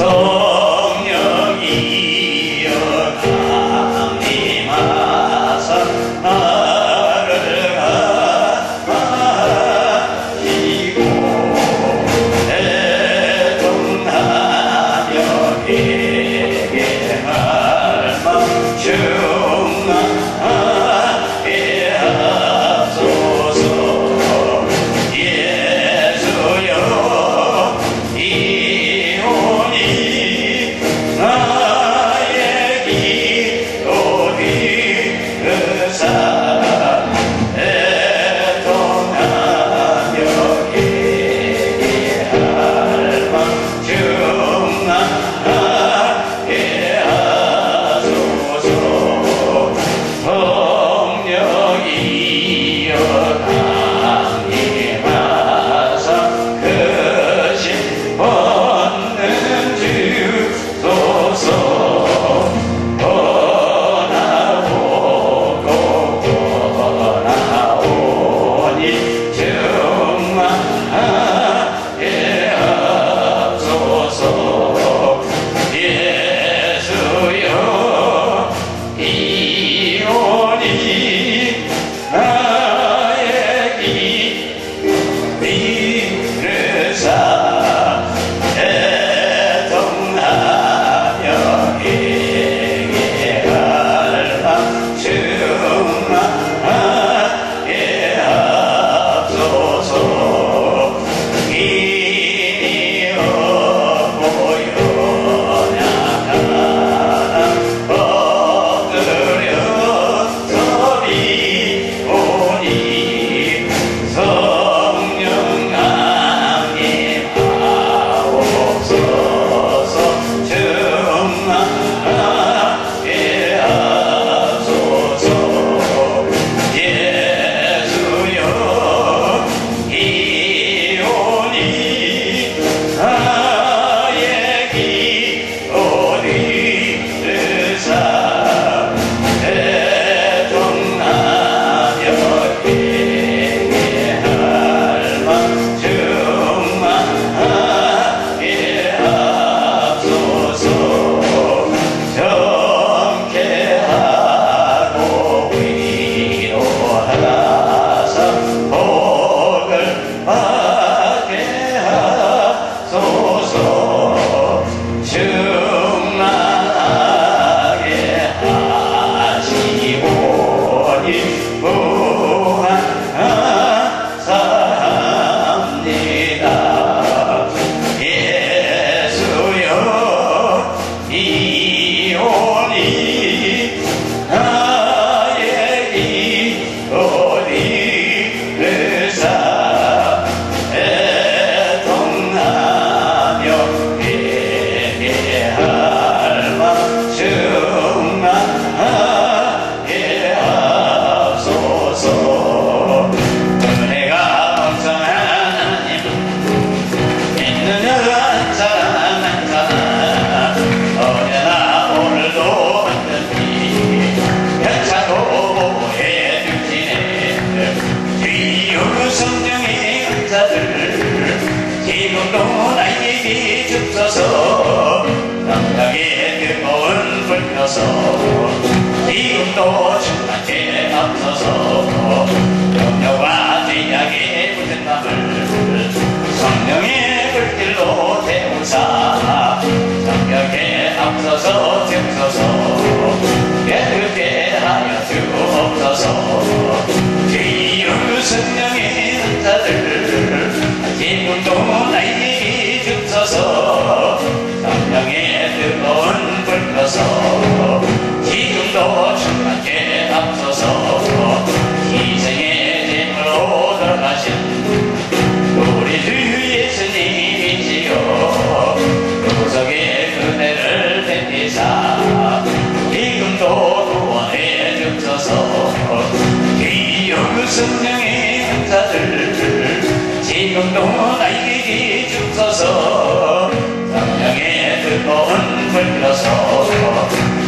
성령이여 강림하사 나를 감화시고 대통하여 회개할 맘 충만하게 하소서. 예수여 이오니 나의 기도 들으사 애통하며 회개할 맘 충만하게 하소서. 성령이여 강림하사 크신 권능 주소서. 원하오고 원하오니 충만하게 하소서. 예수여 이오니 나의 기들으사 애통하며 회개할 맘 충만하게 하소서. 이니 없고 연약한 엎드려서 비오니 성령 강림하옵소서. 충만하게 하소서. 예수여 이오니 나의 기도 들으사 애통하며 회개할 맘 충만하게 하소서. 정케하고 위로하사 복을 받게 하소서. 충만하게 하시오니 무한하사합니다. 예수여 이오니 나의 기도 들으사 애통하며 회개할 맘 충만하게 하소서. 은혜가 풍성한 하나님 믿는 여러 사람 한 사람 어제나 오늘도 완전히 편차고 보호해주시네. 지유 성령의 은사들 지금도 나에게 주소서. 남자의 뜨거운 불 펴서 지금도 충만케 앞서서 염려와 죄악의 굳은 맘을 성령의 불길로 태우사 성령에 앞서서 주소서. 깨끗게 하여 주옵소서. 지유 성령의 은사들 지금도 나에게 주소서. 성령의 뜨거운 불 펴서 지금도 충만케 앞서서 희생의 제물로 돌아가신 우리 주 예수님이시여 구속의 은혜를 베티사 지금도 구원해 주소서. 기억 성령의 은사들 지금도 나에게 주소서. 성령의 뜨거운 불 펴서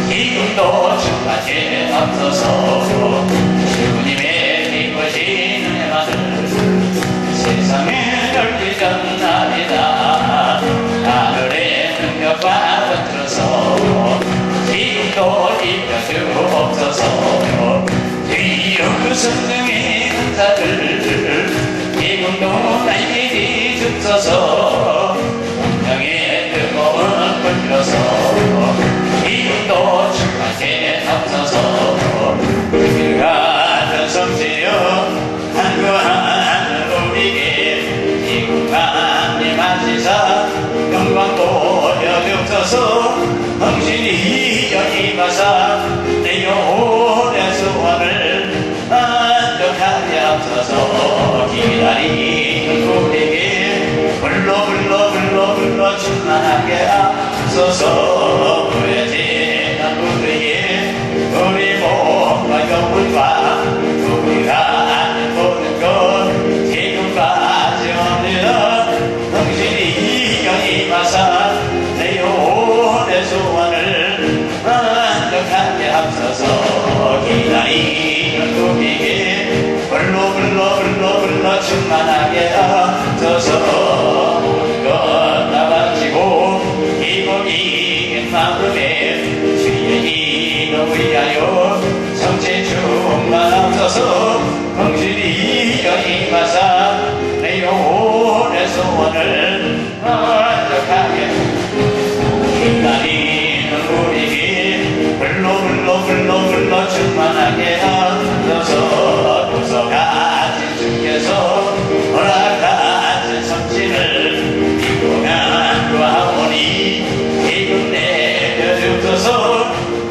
지금도 충만케 앞서서 주님의 기쁘신 은혜만을 세상에 넓히 전합니다. 하늘의 능력 벽과 붙들어서 지금도 입혀주옵소서. 주여 성령의 은사를 지금도 나에게 주옵소서. 운명의 뜨거운 불 들어서 지금도 충만케 하옵소서. 그 같은 성지여 간구하는 우리에게 지금과 임하시사 영광 보여주옵소서. 당신이 여임하사 내 영혼의 소원을 만족하게 하옵소서. 기다리는 우리에게 불러 충만하게 하옵소서. 부여지는 우리의 우리 몸과 영혼과 우리가 아는 모든 것 지금까지 옵니다. 당신이 여임하사 내 영혼의 소원을 만족하게 하옵소서. 기다리는 우리에게 불러 충만하게 하옵소서. 모든 것 다 바치고 기복이 마음에 주의 이름 위하여 성체 충만하옵소서. 당신이 여임하사 내 영혼의 소원을 만족하게 기다리는 우리에게 불러 충만하게 하옵소서. 구속하신 주께서 허락하신 성신을 믿고 간구하오니 지금 내려주옵소서.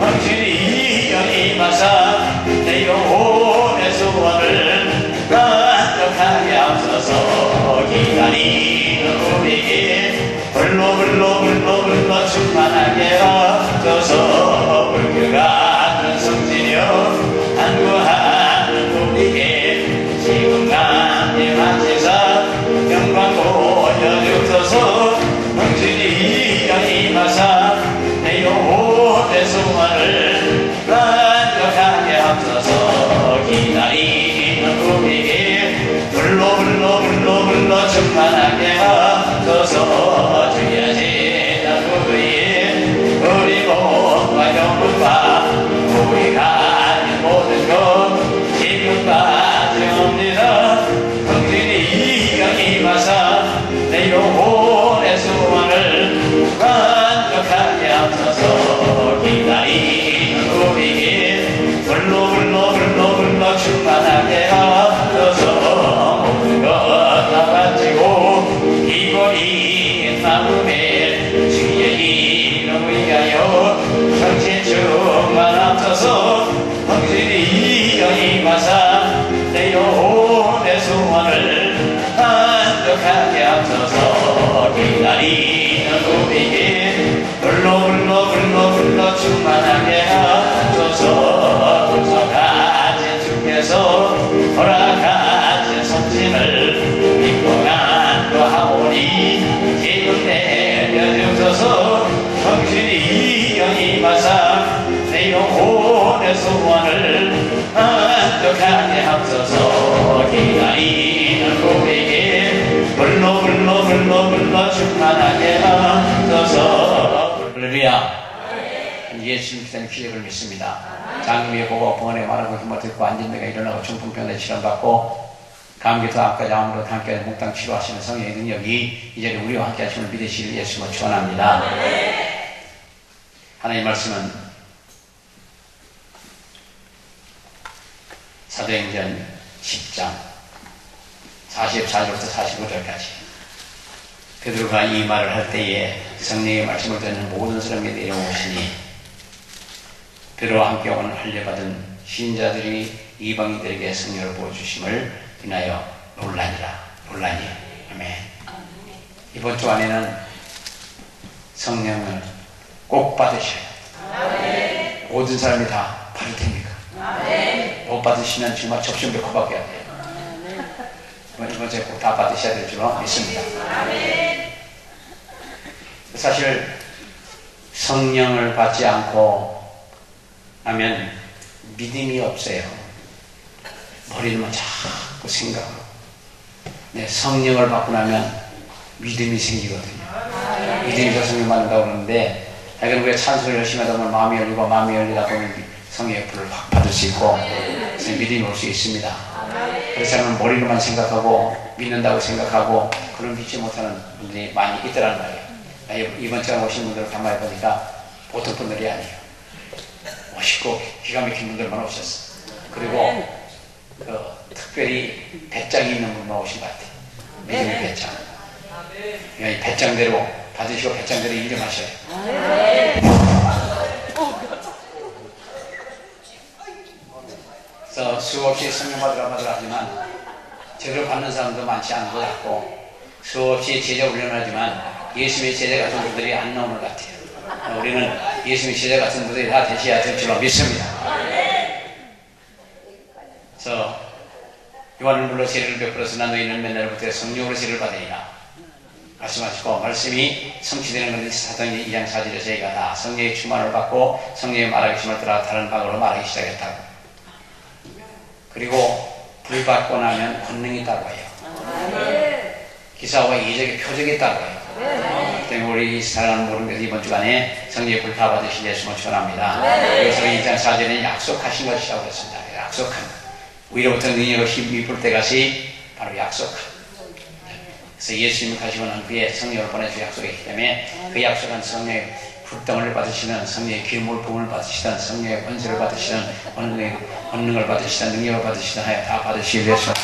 당신이 여임하사 내 영혼의 소원을 만족하게 하옵소서. 기다리는 우리에게 불러 충만하게 하옵소서. 불교 같은 성지여 간구하는 우리에게 지금과 임하시사 영광 보여주옵소서. 당신이 여임하사 내 영혼의 소원을 만족하게 하옵소서. 기다리는 우리에게 불러 충만하게 하옵소서. 주여 지난 우리의 우리 몸과 영혼과 우리가 아는 모든 것 지금까지 옵니다. 당신이 여임하사 내 영혼의 소원을 만족하게 하옵소서. 기다리는 우리에게 불러 충만하게 하옵소서. 모든 것 다 바치고 기복이 마음에 주의 이름 위하여 정신 충만하옵소서. 당신이 여임하사 내 영혼의 소원을 만족하게 하옵소서. 기다리는 우리에게 불러 충만하게 하옵소서. 구속하신 주께서 허락하신 성신을 믿고 간구하오니 지금 내려주옵소서. 당신이 여임하사 내 영혼의 소원을 만족하게 하옵소서. 기다리는 우리에게 불러 충만하게 하옵소서. 할렐루야. 예수님 기사님 기적을 믿습니다. 장미의 보고 병원에 말하고 힘을 듣고 안진매가 일어나고 중풍병에 치료받고 감기도 앞까지 아무도 함께 몽땅 치료하시는 성령의 능력이 이제 우리와 함께 하심을 믿으시길 예수님을 축원합니다. 하나님의 말씀은 사도행전 10장 44절부터 45절까지 베드로가 이 말을 할 때에 성령의 말씀을 듣는 모든 사람에게 내려오시니 베드로와 함께 오늘 할례받은 신자들이 이방인들에게 성령을 보여주심을 인하여 논란이. 아멘. 이번 주 안에는 성령을 꼭 받으셔야 돼요. 모든 사람이 다 받을 테니까. 못 받으시면 정말 접시를 커박해야 돼요. 이번 주에 꼭 다 받으셔야 될 줄로 믿습니다. 사실 성령을 받지 않고 하면 믿음이 없어요. 머리는 자꾸 생각하고. 네, 성령을 받고 나면 믿음이 생기거든요. 믿음이 있어 성령 받는다고 그러는데, 하여간 우리가 찬송을 열심히 하다 보면 마음이 열리고, 마음이 열리다 보면 성령의 불을 확 받을 수 있고, 그래서 믿음이 올 수 있습니다. 그렇지 않으면 머리로만 생각하고 믿는다고 생각하고 그런 믿지 못하는 분들이 많이 있더란 말이에요. 이번 주에 오신 분들을 가만히 보니까 보통 분들이 아니에요. 멋있고 기가 막힌 분들만 오셨어. 그리고 특별히 배짱이 있는 분만 오신 것 같아요. 믿음의 배짱. 이 배짱대로 받으시고 배짱대로 일 좀 하셔요. 그래서 수없이 성령 받으라 하지만 제대로 받는 사람도 많지 않은 것 같고, 수없이 제자 훈련을 하지만 예수님의 제자 같은 분들이 안 나오는 것 같아요. 우리는 예수님의 제자 같은 분들이 다 되셔야 될 줄로 믿습니다. 그래서 요한을 불러 세례를 베풀어서 너희는 맨날부터 성령으로 세례를 받으리라 말씀하시고, 말씀이 성취되는 것은 사도행전 2장 4절에 저희가 다 성령의 충만을 받고 성령의 말하기 심을 따라 다른 방으로 말하기 시작했다고. 그리고 불 받고 나면 권능이 따로 와요. 기사와 이적의 표적이 따로 와요. 때문에 우리 사랑하는 모든 것이 이번 주간에 성령의 불 다 받으실 예수님을 축원합니다. 그래서 2장 4절에 약속하신 것이라고 했습니다. 약속한 위로부터 능력을 힘이 불 때까지 바로 약속한. 그래서 예수님이 가시고 난 후에 성령을 보내주신 약속이기 때문에 그 약속한 성령의 불덩을 받으시는, 성령의 기름을 부음을 받으시던, 성령의 권세를 받으시던, 권능을 받으시던, 능력을 받으시던 하여 다 받으시기 위해서.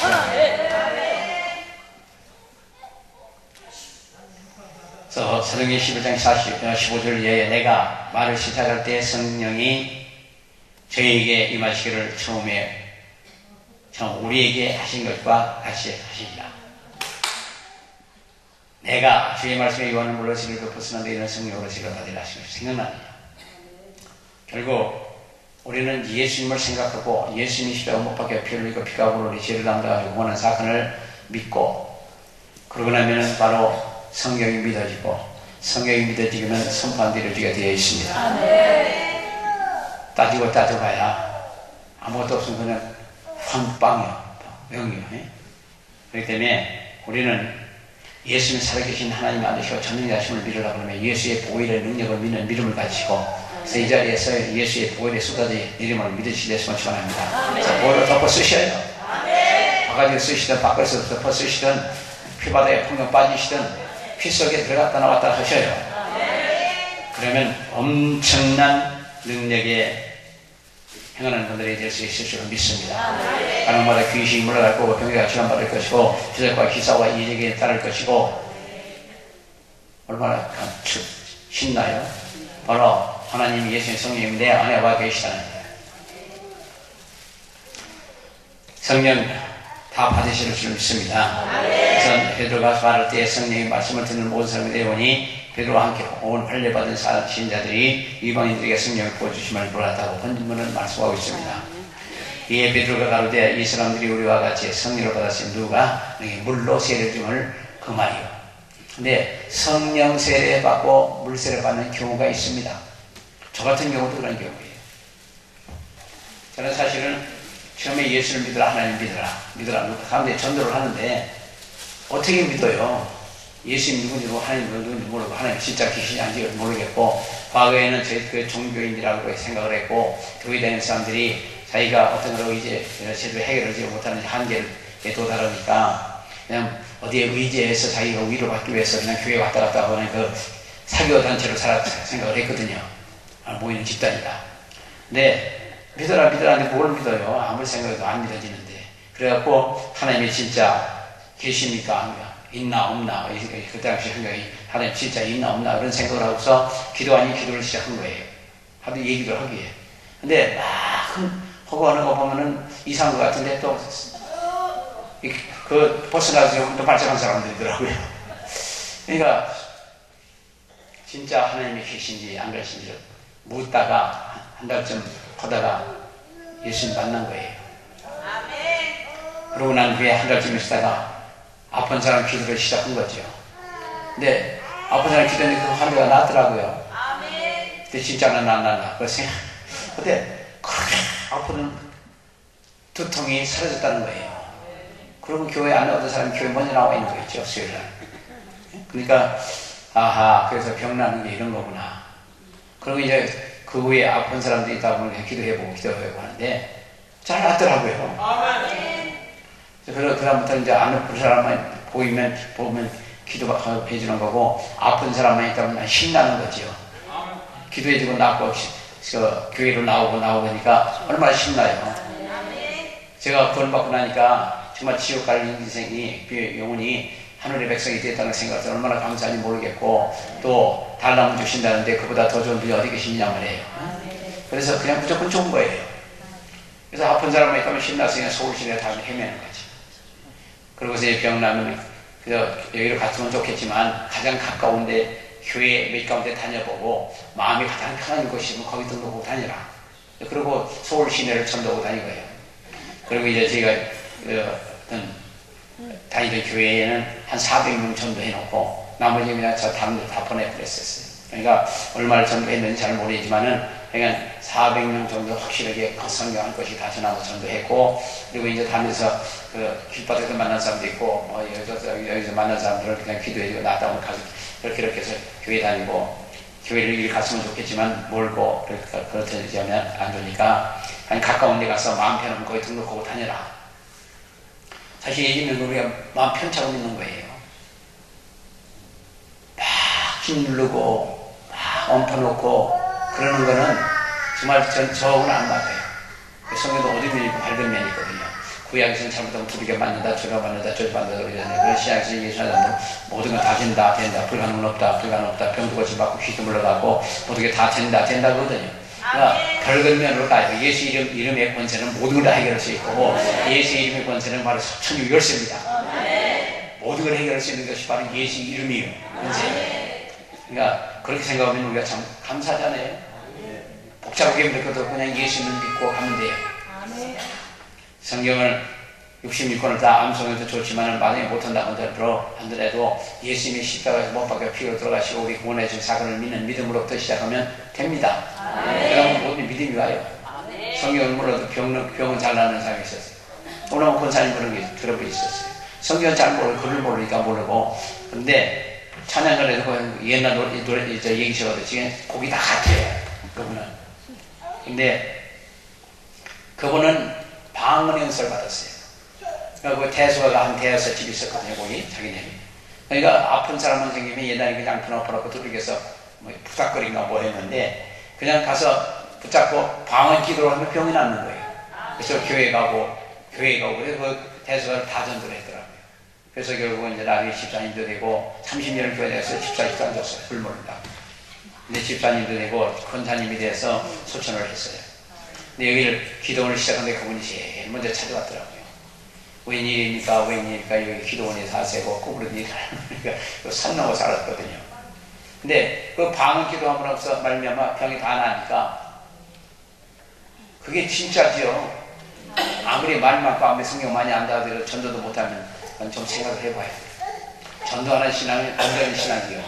그래서 사도행전 11장 15절 이하에 내가 말을 시작할 때 성령이 저희에게 임하시기를 처음에 우리에게 하신 것과 같이 하시리라. 내가 주의 말씀에 요한을 불러 세례를 베풀었으나 너희는 성령으로 세례를 받으리라 하시고 생각나네요. 결국 우리는 예수님을 생각하고 예수님이 십자가 못 박혀 피를 흘리고 피가 우리 죄를 담당하고 구원한 사건을 믿고, 그러고 나면 바로 성경이 믿어지고, 성경이 믿어지면 선포되어지게 되어 있습니다. 따지고 따져봐야 아무것도 없으면 그냥 황빵이야, 명이야. 그렇기 때문에 우리는 예수님 살아계신 하나님 아니시고 전능자심을 믿으라 그러면 예수의 보혈의 능력을 믿는 믿음을 가지고, 그래서 이 자리에서 예수의 보혈의 쏟아진 이름을 믿으실 예수님을 축원합니다. 그래서 보혈을 덮어 쓰셔요. 바가지를 쓰시든 밖에서 덮어 쓰시든 피바다에 풍경 빠지시든 피 속에 들어갔다 나왔다 하셔요. 그러면 엄청난 능력에 행하는 분들이 될 수 있을 줄 믿습니다. 가난마다 귀신이 물러갈 거고 병자가 치료받을 것이고 기적과 기사와 이적이 따를 것이고, 얼마나 신나요? 바로 하나님이 예수의 성령님이 내 안에 와 계시다는 거예요. 성령 다 받으실 줄 믿습니다. 그래서 베드로가 말할 때 성령의 말씀을 듣는 모든 사람이 되오니 베드로와 함께 온 할례받은 신자들이 이방인들에게 성령을 부어주심을 몰랐다고 본문은 말씀하고 있습니다. 이에 베드로가 가로되 이 사람들이 우리와 같이 성령을 받았으니 누가 물로 세례 줌을 금하리요. 근데 성령 세례 받고 물 세례 받는 경우가 있습니다. 저 같은 경우도 그런 경우예요. 저는 사실은 처음에 예수를 믿으라, 하나님 믿으라 사람들이 전도를 하는데 어떻게 믿어요? 예수님 누군지 모르고 하나님 누군지 모르고, 하나님 진짜 계시지 않은지 모르겠고, 과거에는 저희 그 종교인이라고 생각을 했고, 교회 다니는 사람들이 자기가 어떤 거로 이제 제대로 해결하지 못하는 한계에 도달하니까 그냥 어디에 의지해서 자기가 위로받기 위해서 그냥 교회에 왔다 갔다 하는 그 사교 단체로 생각을 했거든요. 모이는 집단이다. 근데 믿어라 하는데 뭘 믿어요? 아무리 생각해도 안 믿어지는데. 그래갖고 하나님이 진짜 계십니까? 있나 없나, 그 당시 생각이 하나님 진짜 있나 없나 이런 생각을 하고서 기도 아닌 기도를 시작한 거예요. 하도 얘기를 하기에. 근데 막 허구하는 거 보면은 이상한 것 같은데 또 그 벗어나서 또 발전한 사람들이더라고요. 그러니까 진짜 하나님이 계신지 안 계신지 묻다가 한 달쯤 하다가 예수님 만난 거예요. 그러고 난 후에 한 달쯤 있다가 아픈 사람 기도를 시작한 거죠. 근데 아픈 사람 기도했는데 그 환자가 낫더라고요. 근데 진짜는 낫나. 근데 그렇게 아픈 두통이 사라졌다는 거예요. 그러면 교회 안에 어떤 사람이 교회 먼저 나와 있는 거 있죠, 수요일날. 그러니까 아하, 그래서 병나는 게 이런 거구나. 그리고 이제 그 후에 아픈 사람들이 있다 보면 기도해보고 하는데 잘 낫더라고요. 그다음부터 이제 안 아픈 사람만 보면 기도가 해주는 거고, 아픈 사람만 있다 보면 신나는 거지요. 기도해주고 낫고 교회로 나오니까 얼마나 신나요. 제가 구원받고 나니까 정말 지옥 갈 인생이, 영혼이 하늘의 백성이 됐다는 생각을 얼마나 감사한지 모르겠고, 또 달라면 주신다는데 그보다 더 좋은 분이 어디 계시냐 말이에요. 그래서 그냥 무조건 좋은 거예요. 그래서 아픈 사람만 있다면 신나서 그냥 서울시내 다 헤매는 거지. 그러고서 병나면 여기로 갔으면 좋겠지만 가장 가까운데 교회 몇 가운데 다녀보고 마음이 가장 편한 곳이면 거기 등록하고 다니라. 그리고 서울 시내를 전도하고 다니고요. 그리고 이제 제가 다니던 교회에는 한 400명 전도해놓고 나머지 그냥 저 다른 데 다 보내버렸었어요. 그러니까 얼마를 전도했는지 잘 모르겠지만은 그러니까 400명 정도 확실하게 성경 한 것이 다 전하고 전도했고, 그리고 이제 다니면서 길바닥에서 만난 사람도 있고, 여기서 만난 사람들을 그냥 기도해주고 나다고 가서 그렇게 해서 교회 다니고, 교회를 이리 갔으면 좋겠지만 멀고, 그렇지 않으면 안 좋으니까 한 가까운 데 가서 마음 편하면 거기 등록하고 다녀라. 사실 예전에는 우리가 마음 편차고 있는 거예요. 막 힘 누르고 막 엎어놓고 그러는 거는 정말 저하고는 안 맞아요. 성경도 어디 면이 있고 밝은 면이 있거든요. 구약에서는 잘못하면 두들겨 맞는다, 저러 맞는다, 저러 맞는다 그러잖아요. 그런 신약에서 예수님 모든 건 다 된다, 불가능은 없다, 병도 고침받고 귀도 물러가고 모든 게 다 된다 그러거든요. 그러니까 밝은 면으로 가요. 예수 이름의 권세는 모든 걸 다 해결할 수 있고, 예수 이름의 권세는 바로 천국 열쇠입니다. 모든 걸 해결할 수 있는 것이 바로 예수 이름이에요. 권세. 그러니까 그렇게 생각하면 우리가 참 감사하잖아요. 복잡하게 믿어도 그냥 예수를 믿고 가면 돼요. 성경을 66권을 다 암송해도 좋지만 만약에 못한다고 하더라도 예수님이 십자가에서 못 박혀 피로 들어가시고 우리 구원해 준 사건을 믿는 믿음으로부터 시작하면 됩니다. 그러면 모든 믿음이 와요. 성경을 몰라도 병은 잘 나는 사람이 있었어요. 오늘 권사님 그런 게 들어보 있었어요. 성경을 잘 모르고 글을 모르니까 모르고, 근데 찬양을 옛날 노래 얘기셔도 지금 곡이 다 같아요. 그분은. 근데 그분은 방언 연설을 받았어요. 그러니까 대수가 한 대여섯 집이 있었거든요. 거기 자기네이. 그러니까 아픈 사람만 생기면 옛날에 그냥 펴놓고 두들겨서 부닥거리가 뭐 했는데, 그냥 가서 붙잡고 방언 기도를 하면 병이 낫는 거예요. 그래서 교회 가고 그래서 그 대수가 다 전도를 했더라고요. 그래서 결국은 이제 나중에 집사님도 되고 30년을 교회 내서 집사님 줬어요. 불모른다. 근데 집사님도 되고 권사님이 돼서 소천을 했어요. 근데 여기를 기도원을 시작하는데 그분이 제일 먼저 찾아왔더라고요. 웬일입니까? 여기 기도원에 사세고 꾸부르니까 산 넘어 살았거든요. 근데 그 방언 기도함으로써 말미암아 병이 다 나니까 그게 진짜지요. 아무리 말 많고 아무리 성경 많이 안다 하더라도 전도도 못하면 좀 생각을 해봐야 돼요. 전도하는 신앙이 온전한 신앙이요.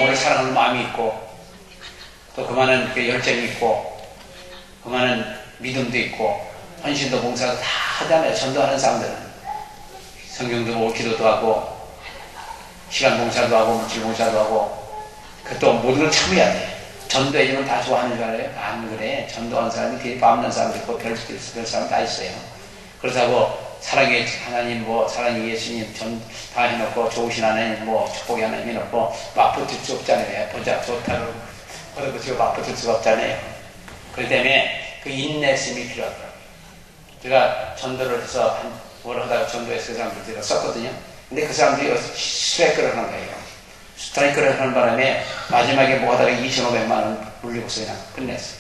오늘 사랑하는 마음이 있고, 또 그만한 열정이 있고, 그만한 믿음도 있고, 헌신도 봉사도 다 하잖아요. 전도하는 사람들은. 성경도 보고 기도도 하고, 시간 봉사도 하고, 물질 봉사도 하고, 또 모든 걸 참여해야 돼. 전도해주면 다 좋아하는 줄 알아요? 안 그래. 전도하는 사람이 되게 밥 없는 사람도 있고, 별 사람 다 있어요. 그렇다고 사랑의 하나님, 사랑의 예수님 다 해놓고, 좋으신 하나님, 축복의 하나님 해놓고, 맞붙을 수 없잖아요. 보자, 좋다고, 그리고 맞붙을 수가 없잖아요. 그렇기 때문에 그 인내심이 필요하더라고요. 제가 전도를 해서 뭘 하다가 전도해서 그 사람들 제가 썼거든요. 근데 그 사람들이 스트라이크를 하는 거예요. 스트라이크를 하는 바람에 마지막에 뭐 하다가 2,500만 원 물리고서 그냥 끝냈어요.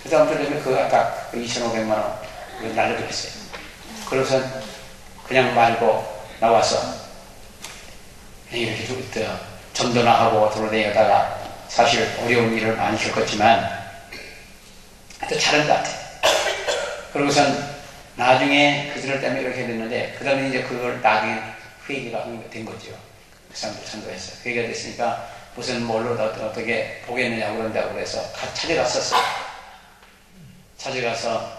그 사람들 때문에 아까 2,500만 원 날려버렸어요. 그래서 그냥 말고 나와서 그냥 이렇게 전도나 하고 돌아다니다가 사실 어려운 일을 많이 겪었지만 하여튼 잘한 것 같아요. 그러고선 나중에 그들 때문에 이렇게 됐는데, 그 다음에 이제 그걸 나중에 회개가 된 거죠. 그 사람들 전도해서 회개가 됐으니까 무슨 뭘로 어떻게 보겠느냐고 그런다고 그래서 찾아갔었어요. 찾아가서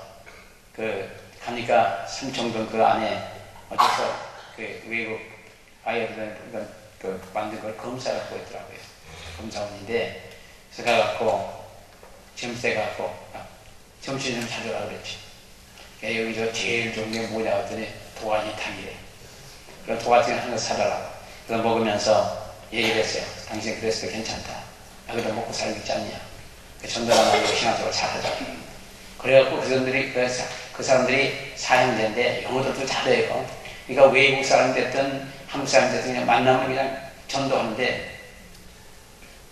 가니까 삼청동 그 안에 어째서 그 외국 아이들은 만든 걸 검사라고 있더라고요. 검사원인데 그래서 가갖고 점세 갖고 점심 좀 사줘라 그랬지. 여기서 제일 좋은 게 뭐냐 했더니 도가니탕이래. 그럼 도가니탕 하나 사달라고. 그래서 먹으면서 얘기를 했어요. 당신 그랬을 때 괜찮다. 그래도 먹고 살겠지 않냐. 전도하고 신앙적으로 잘하자. 그래갖고 그 사람들이 사형제인데 영어도 또 잘해요. 그러니까 외국 사람 됐든 한국 사람 됐든 그냥 만나면 그냥 전도하는데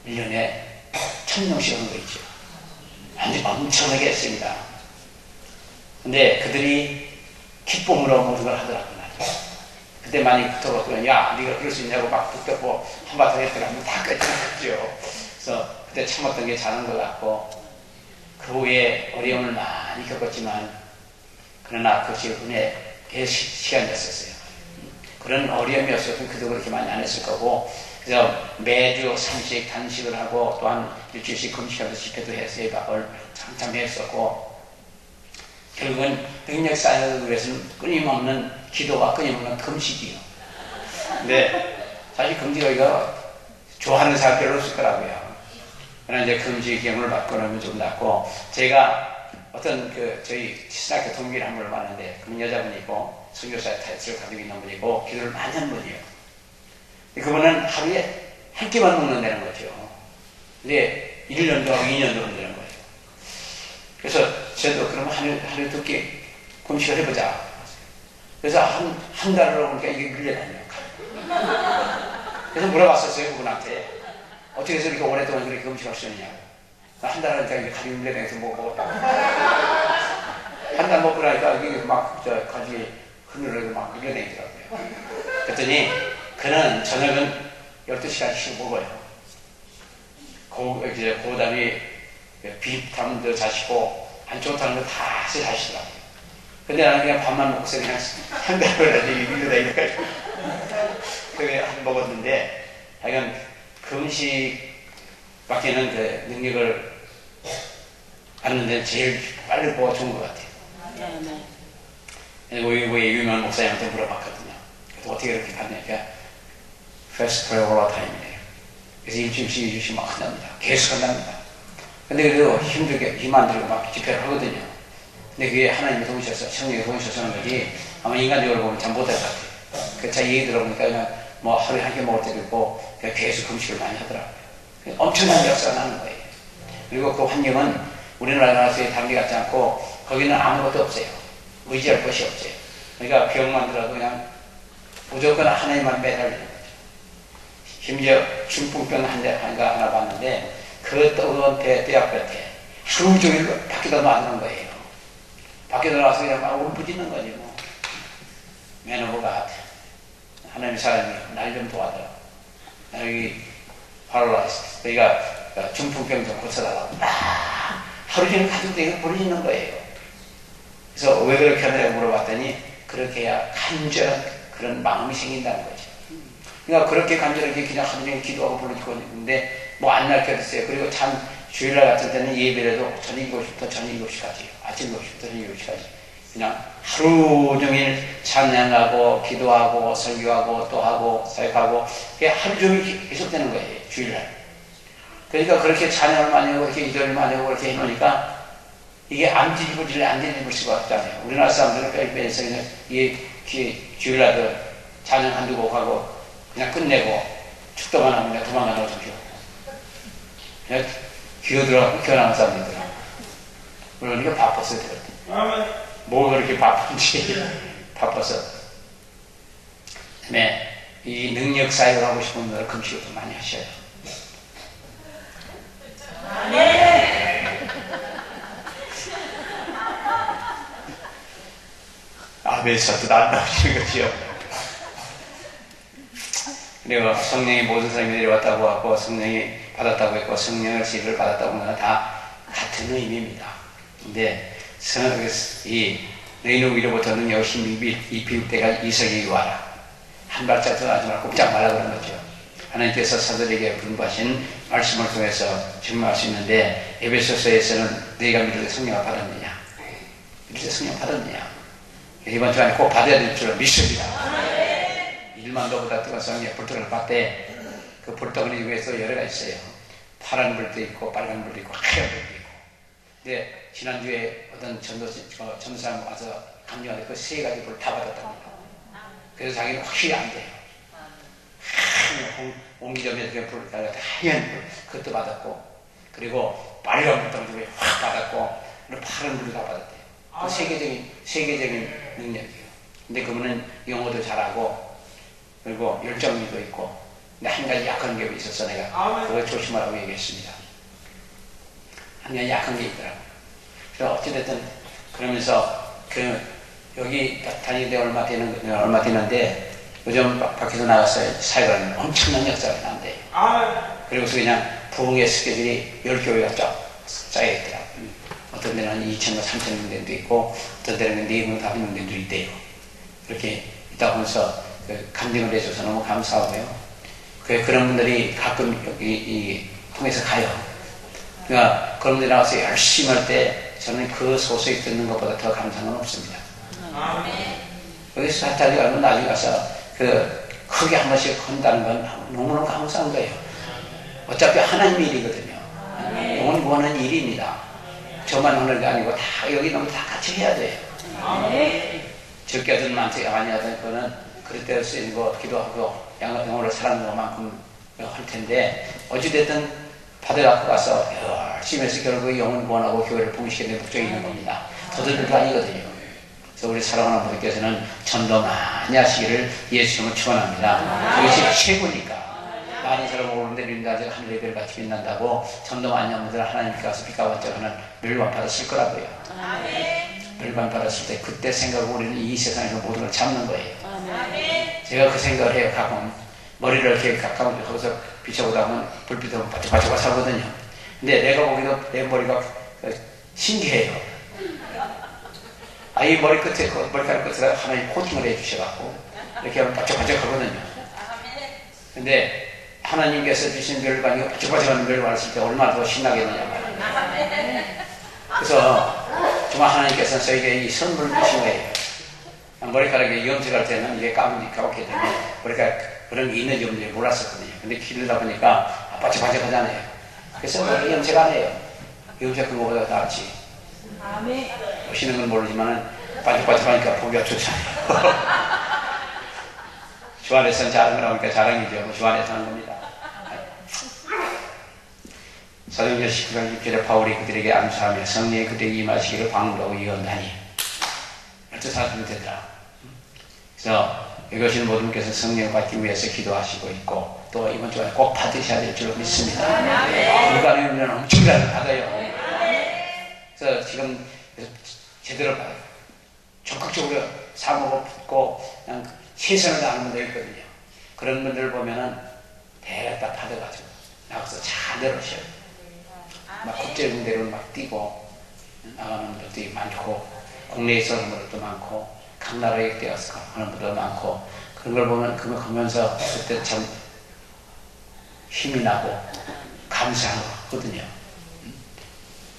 1년에 1000명씩 하는 거 있죠. 완전 엄청나게 했습니다. 근데 그들이 기쁨으로 모든 걸 하더라고요. 그때 많이 붙어갖고 야 네가 그럴 수 있냐고 막 붙었고 한바탕 했더라면 다 끝났죠. 그래서 그때 참았던 게 잘한 것 같고 그 후에 어려움을 많이 겪었지만 그러나 그것이 은혜의 시간이었었어요. 그런 어려움이 없었으면 그도 그렇게 많이 안 했을 거고 그래서 매주 삼식 단식을 하고 또한 일주일씩 금식하면서 집회도 해서 예박을 한참 했었고 결국은 능력 쌓이기 위해서는 끊임없는 기도와 끊임없는 금식이요. 근데 사실 금식하기가 좋아하는 사람 별로 없을 거라고요. 그러나 이제 금식 경험을 받고 나면 좀 낫고 제가 어떤 저희 신학교 동기를 한 분을 봤는데 그분 여자분이고 선교사의 타이틀을 가지고 있는 분이고 기도를 많이 하는 분이에요. 그분은 하루에 한 끼만 먹는다는 거죠. 근데 1년도 하고 2년도 한다는 거예요. 그래서 저도 그러면 하루에 2끼 금식을 해보자. 그래서 한 달을 보니까 이게 밀려다녀요. 그래서 물어봤었어요, 그분한테. 어떻게 해서 이렇게 오랫동안 그렇게 금식할 수 있느냐고. 한 달 하니까 이게 가지 밀려다녀서 먹었다고. 한 달 먹고 나니까 이게 막, 가지 흐느르고 막 밀려다니더라고요. 그랬더니, 그는 저녁은 12시간씩 먹어요. 고단위 비타민도 자시고, 안 좋다는 거 다 자시더라고요. 근데 나는 그냥 밥만 먹고서 그냥 한 달을 밀려다니니까. 그게 한 먹었는데, 하여간 금식밖에는 그 능력을 받는데 제일 빨리 보가 좋은 것 같아요. 왜 유명한 목사님한테 물어봤거든요. 그래서 어떻게 그렇게 받냐니까 Fast Prayer All Time이래요. 그래서 일주일씩 막 한답니다. 계속 한답니다. 근데 그래도 힘들게 힘 안 들고 막 집회를 하거든요. 근데 그게 하나님의 도우셔서 성령의 도우셔서 하는 거지 아마 인간적으로 보면 잘 못할 것 같아요. 그 자 얘기 들어보니까 그냥 뭐 하루에 한 개 먹을 때도 있고 그냥 계속 금식을 많이 하더라고요. 엄청난 역사가 나는 거예요. 그리고 그 환경은 우리나라에서의 단계 같지 않고 거기는 아무것도 없어요. 의지할 것이 없어요. 그러니까 병만 들어도 그냥 무조건 하나님만 매달리는 거죠. 심지어 중풍병 환자가 하나 봤는데 그 뜨거운 떼약볕에 하루 종일 밖에다 놔두는 거예요. 밖에다 놔서 그냥 막 울부짖는 거지 뭐. 매너버가 하나님의 사람이 날 좀 도와달라. 여기 파라라이스. 그러니까 중풍병 좀 고쳐달라고 막 하루 종일 가족들이 부르짖는 거예요. 그래서 왜 그렇게 하느냐고 물어봤더니 그렇게 해야 간절한 그런 마음이 생긴다는 거죠. 그러니까 그렇게 간절하게 그냥 하루 종일 기도하고 부르짖고 있는데 뭐 안 날켜졌어요. 그리고 참 주일날 같은 때는 예배라도 저녁 7시부터 저녁 7시까지 아침 7시부터 저녁 7시까지 그냥 하루 종일 찬양하고 기도하고 설교하고 또 하고 사역하고 그게 하루 종일 계속되는 거예요. 주일날. 그러니까 그렇게 찬양을 많이 하고 이렇게 기도를 많이 하고 그렇게 해놓으니까 이게 안 뒤집어질래 안 뒤집을 수가 없잖아요. 우리나라 사람들은 뼈에서 그냥 이게 주일날 찬양 한두 곡 하고 그냥 끝내고 축도만 하면 그냥 도망가는 거죠. 그냥 기어들어가고 기어나간 사람들이더라고요. 그러니까 바빴어요. 뭘 그렇게 바쁜지 바빠서. 네, 이 능력 사역을 하고 싶은 분들은 금식을 좀 많이 하셔요. 아멘서도 안 나오시는 거죠. 그리고 성령이 모든 사람이 내려왔다고 하고 성령이 받았다고 했고 성령을 지혜를 받았다고 하는 다 같은 의미입니다. 근데 이 너희는 위로부터 능력을 힘이 입힐 때가 이석이 와라. 한 발짝 더 하지 말고 꼼짝 말라 그런 거죠. 하나님께서 사도에게 분부하신 말씀을 통해서 증명할 수 있는데 에베소서에서는 너희가 믿을 때 성령을 받았느냐? 믿을 때 성령 받았느냐? 이번 주간에 꼭 받아야 될 줄 믿습니다. 1만도보다 뜨거운 성에 불떡을 봤대. 그 불떡은 위에서 여러 가지 있어요. 파란 불도 있고 빨간 불도 있고 하얀 불도 있고. 근데 지난주에 어떤 전도사님 와서 강요하는데 그 세 가지 불 다 받았답니다. 그래서 자기는 확실히 안 돼요. 옹기점에서 불을 달라 하얀 불 그것도 받았고, 그리고 빨간 불도 확 받았고, 그리고 파란 불도 다 받았대요. 그 세계적인 능력이에요. 근데 그분은 영어도 잘하고, 그리고 열정도 있고. 근데 한 가지 약한 게 있어서 내가 그거 조심하라고 얘기했습니다. 한 가지 약한 게 있더라고. 그래서 어찌됐든 그러면서 여기 다니는데 얼마 되는데 요즘 밖에서 나갔어요. 사역을 하면 엄청난 역사가 난대요. 그리고서 그냥 부흥의 스케줄이 10교회가 쫙 쌓여있더라고. 어떤 데는 2,000명, 3,000명 된도 있고, 어떤 데는 4명, 5명 된도 있대요. 이렇게 있다 보면서 간증을 해줘서 너무 감사하고요. 그런 분들이 가끔 여기 통해서 가요. 그러니까 그런 분들이 나와서 열심히 할 때 저는 그 소식이 듣는 것보다 더 감사는 없습니다. 여기서 하다니 가면 나중에 가서 크게 한 번씩 한다는 건 너무너무 감사한 거예요. 어차피 하나님 일이거든요. 영원 구하는 일입니다. 저만 하는 게 아니고 다 여기 놈들 다 같이 해야 돼요. 적게 하든 많이 하든 그거는 그럴 때 쓰이는 거 기도하고 영혼을 사랑하는 것만큼 할 텐데, 어찌됐든 받아갖고 가서 열심히 해서 결국 영혼 구원하고 교회를 봉시키는 목적이 있는 겁니다. 더들 거 아니거든요. 그래서 우리 사랑하는 분들께서는 전도 많이 하시기를 예수님을 축원합니다. 그것이 최고니까. 많이 사람 오는데 린다지 하늘의 별 같이 빛난다고 전도 많이 하는 분들 하나님께 가서 빛과 반짝하는 멸관 받았을 거라고요. 멸관 받았을 때 그때 생각하고 우리는 이 세상에서 모든 걸 잡는 거예요. 제가 그 생각을 해요. 가끔 머리를 이렇게 가까운 거기서 비춰보다 보면 불빛으로 바짝바짝 하거든요. 근데 내가 보기도 내 머리가 신기해요. 이 머리 끝에 머리카락 끝에 하나님 코팅을 해주셔갖고 이렇게 하면 바짝바짝 하거든요. 근데 하나님께서 주신 멸관이 바짝바짝하는 멸관을 했을 때 얼마나 더 신나겠느냐 말이에요. 그래서 정말 하나님께서는 저에게 이 선물을 주신 거예요. 머리카락이 염색할 때는 이게 까맣게 되면 머리카락 그런 게 있는지 없는지 몰랐었거든요. 근데 기르다 보니까 바짝바짝 하잖아요. 그래서 머리 염색 안 해요. 염색한 것보다 낫지. 보시는 건 모르지만은 바짝바짝 하니까 보기가 좋잖아요. 주 안에서는 자랑을 하니까 자랑이죠. 주 안에서 하는 겁니다. 사도행전 19장 6절에 바울이 그들에게 안수하며 성령이 그들에게 임하시기를 방문하고 예언하니 이렇게 사람이 되더라. 그래서 이것을 모든 분께서 성령을 받기 위해서 기도하시고 있고, 또 이번 주에 꼭 받으셔야 될 줄로 믿습니다. 불가능하면 엄청나게 받아요. 그래서 지금 제대로 적극적으로 사모고 붙고 그냥 최선을 다하는 분들 있거든요. 그런 분들을 보면은 대략 다 받아가지고 나가서 잘 내려오셔요. 막 국제공대로 막 뛰고 나가는 분들도 많고, 국내에서 하는 분들도 많고, 각 나라에 뛰어서 하는 분들도 많고, 그런 걸 보면 그거 보면서 그때 참 힘이 나고 감사하거든요.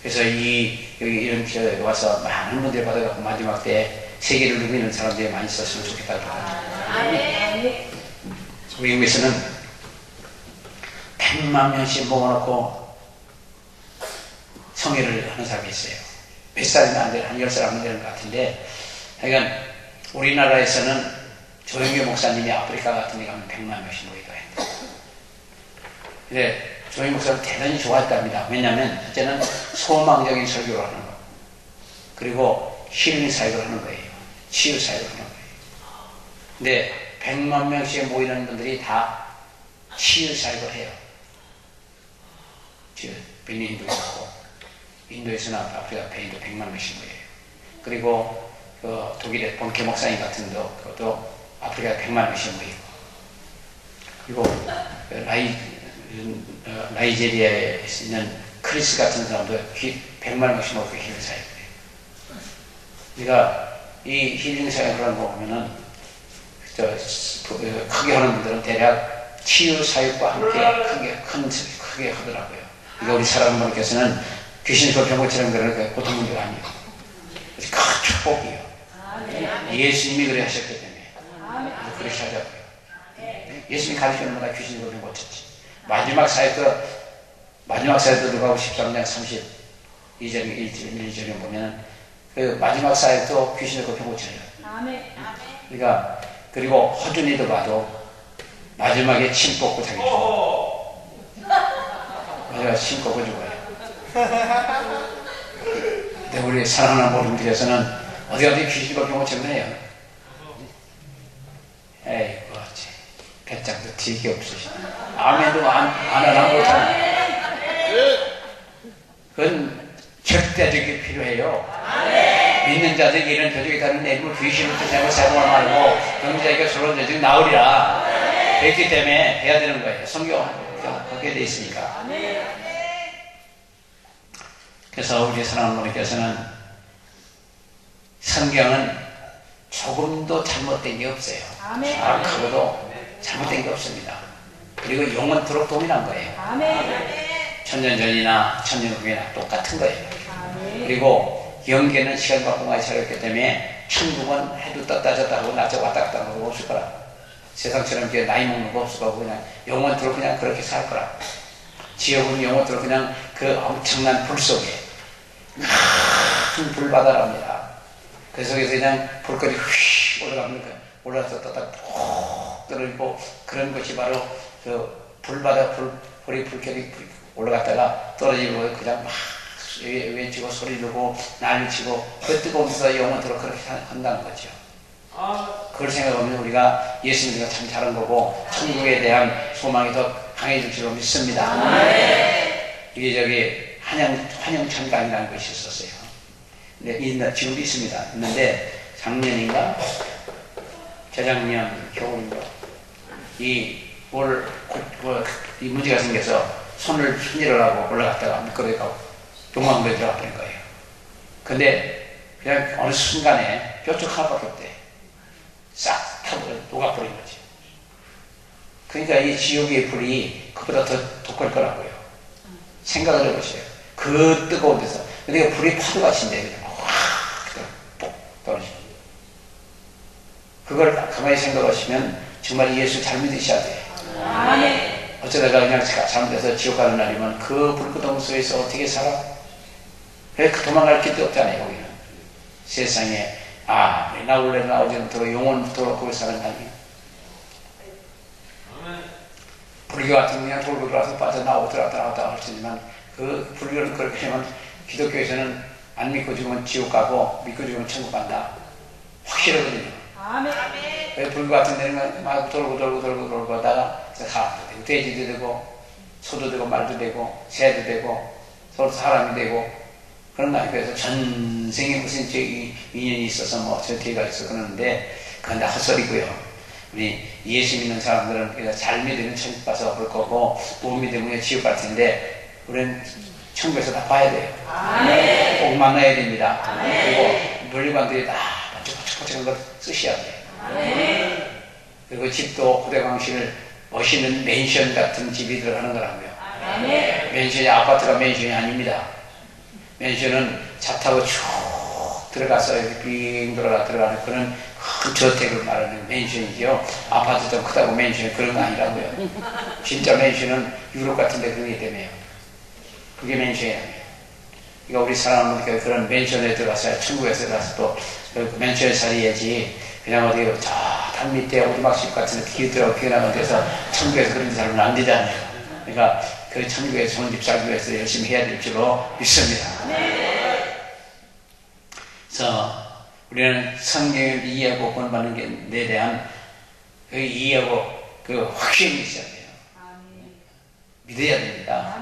그래서 여기 이런 기회에 와서 많은 분들이 받아갖고 마지막 때 세계를 누비는 사람들이 많이 있었으면 좋겠다고 합니다. 미국에서는 100만 명씩 모아놓고 성회를 하는 사람이 있어요. 몇 살이면 안 되는, 한 10살 안 되는 것 같은데, 그러니까 우리나라에서는 조영규 목사님이 아프리카 같은 데 가면 100만 명씩 모이고 했는데, 근데 조영규 목사는 대단히 좋아했답니다. 왜냐하면 첫째는 소망적인 설교를 하는 거, 그리고 힐링 사역을 하는 거예요. 치유 사역을 하는 거예요. 근데 100만 명씩 모이는 분들이 다 치유 사역을 해요. 베니인도 있고, 인도에서는 아프리카 베니도 100만 명씩 모여요. 그리고 독일의 본케 목사님 같은 것도 아프리카 100만 명씩 모이고, 그리고 나이제리아에 있는 크리스 같은 사람도 100만 명씩 모이고 힐링 사역을 해요. 그러니까 이 힐링 사역을 하는 거 보면은 크게 하는 분들은 대략 치유 사역과 함께 크게 하더라고요. 그러니까 우리 사랑하는 분께서는 귀신 소병고처럼 그런 고통 문제가 아니에요. 큰 축복이에요. 예수님이 그래 하셨기 때문에 그렇게 하자고요. 예수님이 가르치는 것보다 귀신이 그렇게 고쳤지. 마지막 사역도 들어가고 13장 32절 1절에 보면은 그 마지막 사역도 귀신을 그렇게 고쳐요. 그러니까 그리고 허준이도 봐도 마지막에 침 꽂고 자기 죽어. 마지막에 침 꽂고 죽어요. 근데 우리 사랑하는 모든 교회에서는 어디 귀신이 그렇게 고쳤네요. 에이, 그렇지. 배짱도 되게 없으시네. 아멘도 안 하나 못하네. 그건 절대적이 필요해요. 믿는 자들에게 이런 표적이 다른 내용을 귀신을 뜻하고 사용하지 말고 경제자에게 서로 조직 나으리라. 그렇기 때문에 해야 되는 거예요. 성경 그렇게 돼 있으니까. 그래서 우리 사랑하는 분께서는 성경은 조금도 잘못된 게 없어요. 정확하고도 잘못된 게 없습니다. 그리고 영원토록 동일한 거예요. 천년 전이나 천년 후에나 똑같은 거예요. 그리고 영계는 시간과 공간이 차렸기 때문에 천국은 해도 떴다 졌다 하고 낮에 왔다 갔다 하는 거 없을 거라. 세상처럼 이렇게 나이 먹는 거 없을 거고 그냥 영원토록 그냥 그렇게 살 거라. 지옥은 영원토록 그냥 그 엄청난 불 속에 큰 불바다랍니다. 그 속에서 그냥 불거리 휙 올라가면 올라서 떴다 푹 떨어지고 그런 것이 바로 그 불바다 불이 불결이 올라갔다가 떨어지고 그냥 막 외치고 소리르고 난리치고 그 뜨거운 데서 영원토록 그렇게 한다는 거죠. 그걸 생각하면 우리가 예수님과 참 잘한 거고 천국에 대한 소망이 더 강해질 줄로 믿습니다. 이게 한영천강이라는 것이 있었어요. 근데 지금도 있습니다. 있는데 작년인가 재작년 겨울인가 이 문제가 생겨서 손을 손질을 하고 올라갔다가 미끄러져 가고 용광로에 들어가 버린 거예요. 근데 그냥 어느 순간에 뾰족 하나밖에 없대. 싹 타고 녹아버린 거지. 그러니까 이 지옥의 불이 그보다 더 독할 거라고요. 생각을 해보세요. 그 뜨거운 데서. 근데 불이 파도같이인데 그냥 확 뽁 떨어지고. 그걸 가만히 생각하시면 정말 예수 잘 믿으셔야 돼요. 어쩌다가 그냥 잘못해서 지옥 가는 날이면 그 불구덩 속에서 어떻게 살아? 왜 도망갈 길도 없잖아요. 거기는 세상에 나올래 나오지 않도록 영원토록 거기 사는 날이 불교 같은 그냥 돌고 들어와서 빠져나오고 들어왔다 할 수 있지만 그 불교는 그렇게 하면 기독교에서는 안 믿고 죽으면 지옥 가고 믿고 죽으면 천국 간다. 확실하거든요. 왜 불교 같은 데는 막 돌고 하다가 사람도 되고 돼지도 되고 소도 되고 말도 되고 새도 되고 서로 사람이 되고 그런 거 아니고 해서 전생에 무슨 인연이 있어서 뭐 저태가 있어 그러는데 그건 다 헛소리고요. 우리 예수 믿는 사람들은 잘 믿으면 천국 가서 볼 거고 못 믿으면 지옥 갈 텐데 우리는 천국에서 다 봐야 돼요. 꼭 만나야 됩니다. 그리고 물리관들이 다 반짝반짝한 걸 쓰셔야 돼요. 그리고 집도 고대광실을 멋있는 맨션 같은 집이 들어가는 거라고요. 맨션이 아파트가 맨션이 아닙니다. 맨션은 차 타고 쭉 들어가서 이렇게 빙 들어가는 그런 큰 저택을 말하는 맨션이죠. 아파트 좀 크다고 맨션이 그런 거 아니라고요. 진짜 맨션은 유럽 같은 데 그러기 때문에요. 그게 맨션이에요. 그러니까 우리 사람은 그런 맨션에 들어가서 천국에서 들어가서 또 그 맨션에 살아야지 그냥 어디 저 단 밑에 오두막집 같은 데 기어들어가고 기어나가는 데서 천국에서 그런 데 살면 안 되잖아요. 그러니까 그 천국에서 좋은 집 살기 위해서 열심히 해야 될 줄로 믿습니다. 그래서 우리는 성경을 이해하고 본받는 데 대한 그 이해하고 그 확신이 있어야 돼요. 믿어야 됩니다.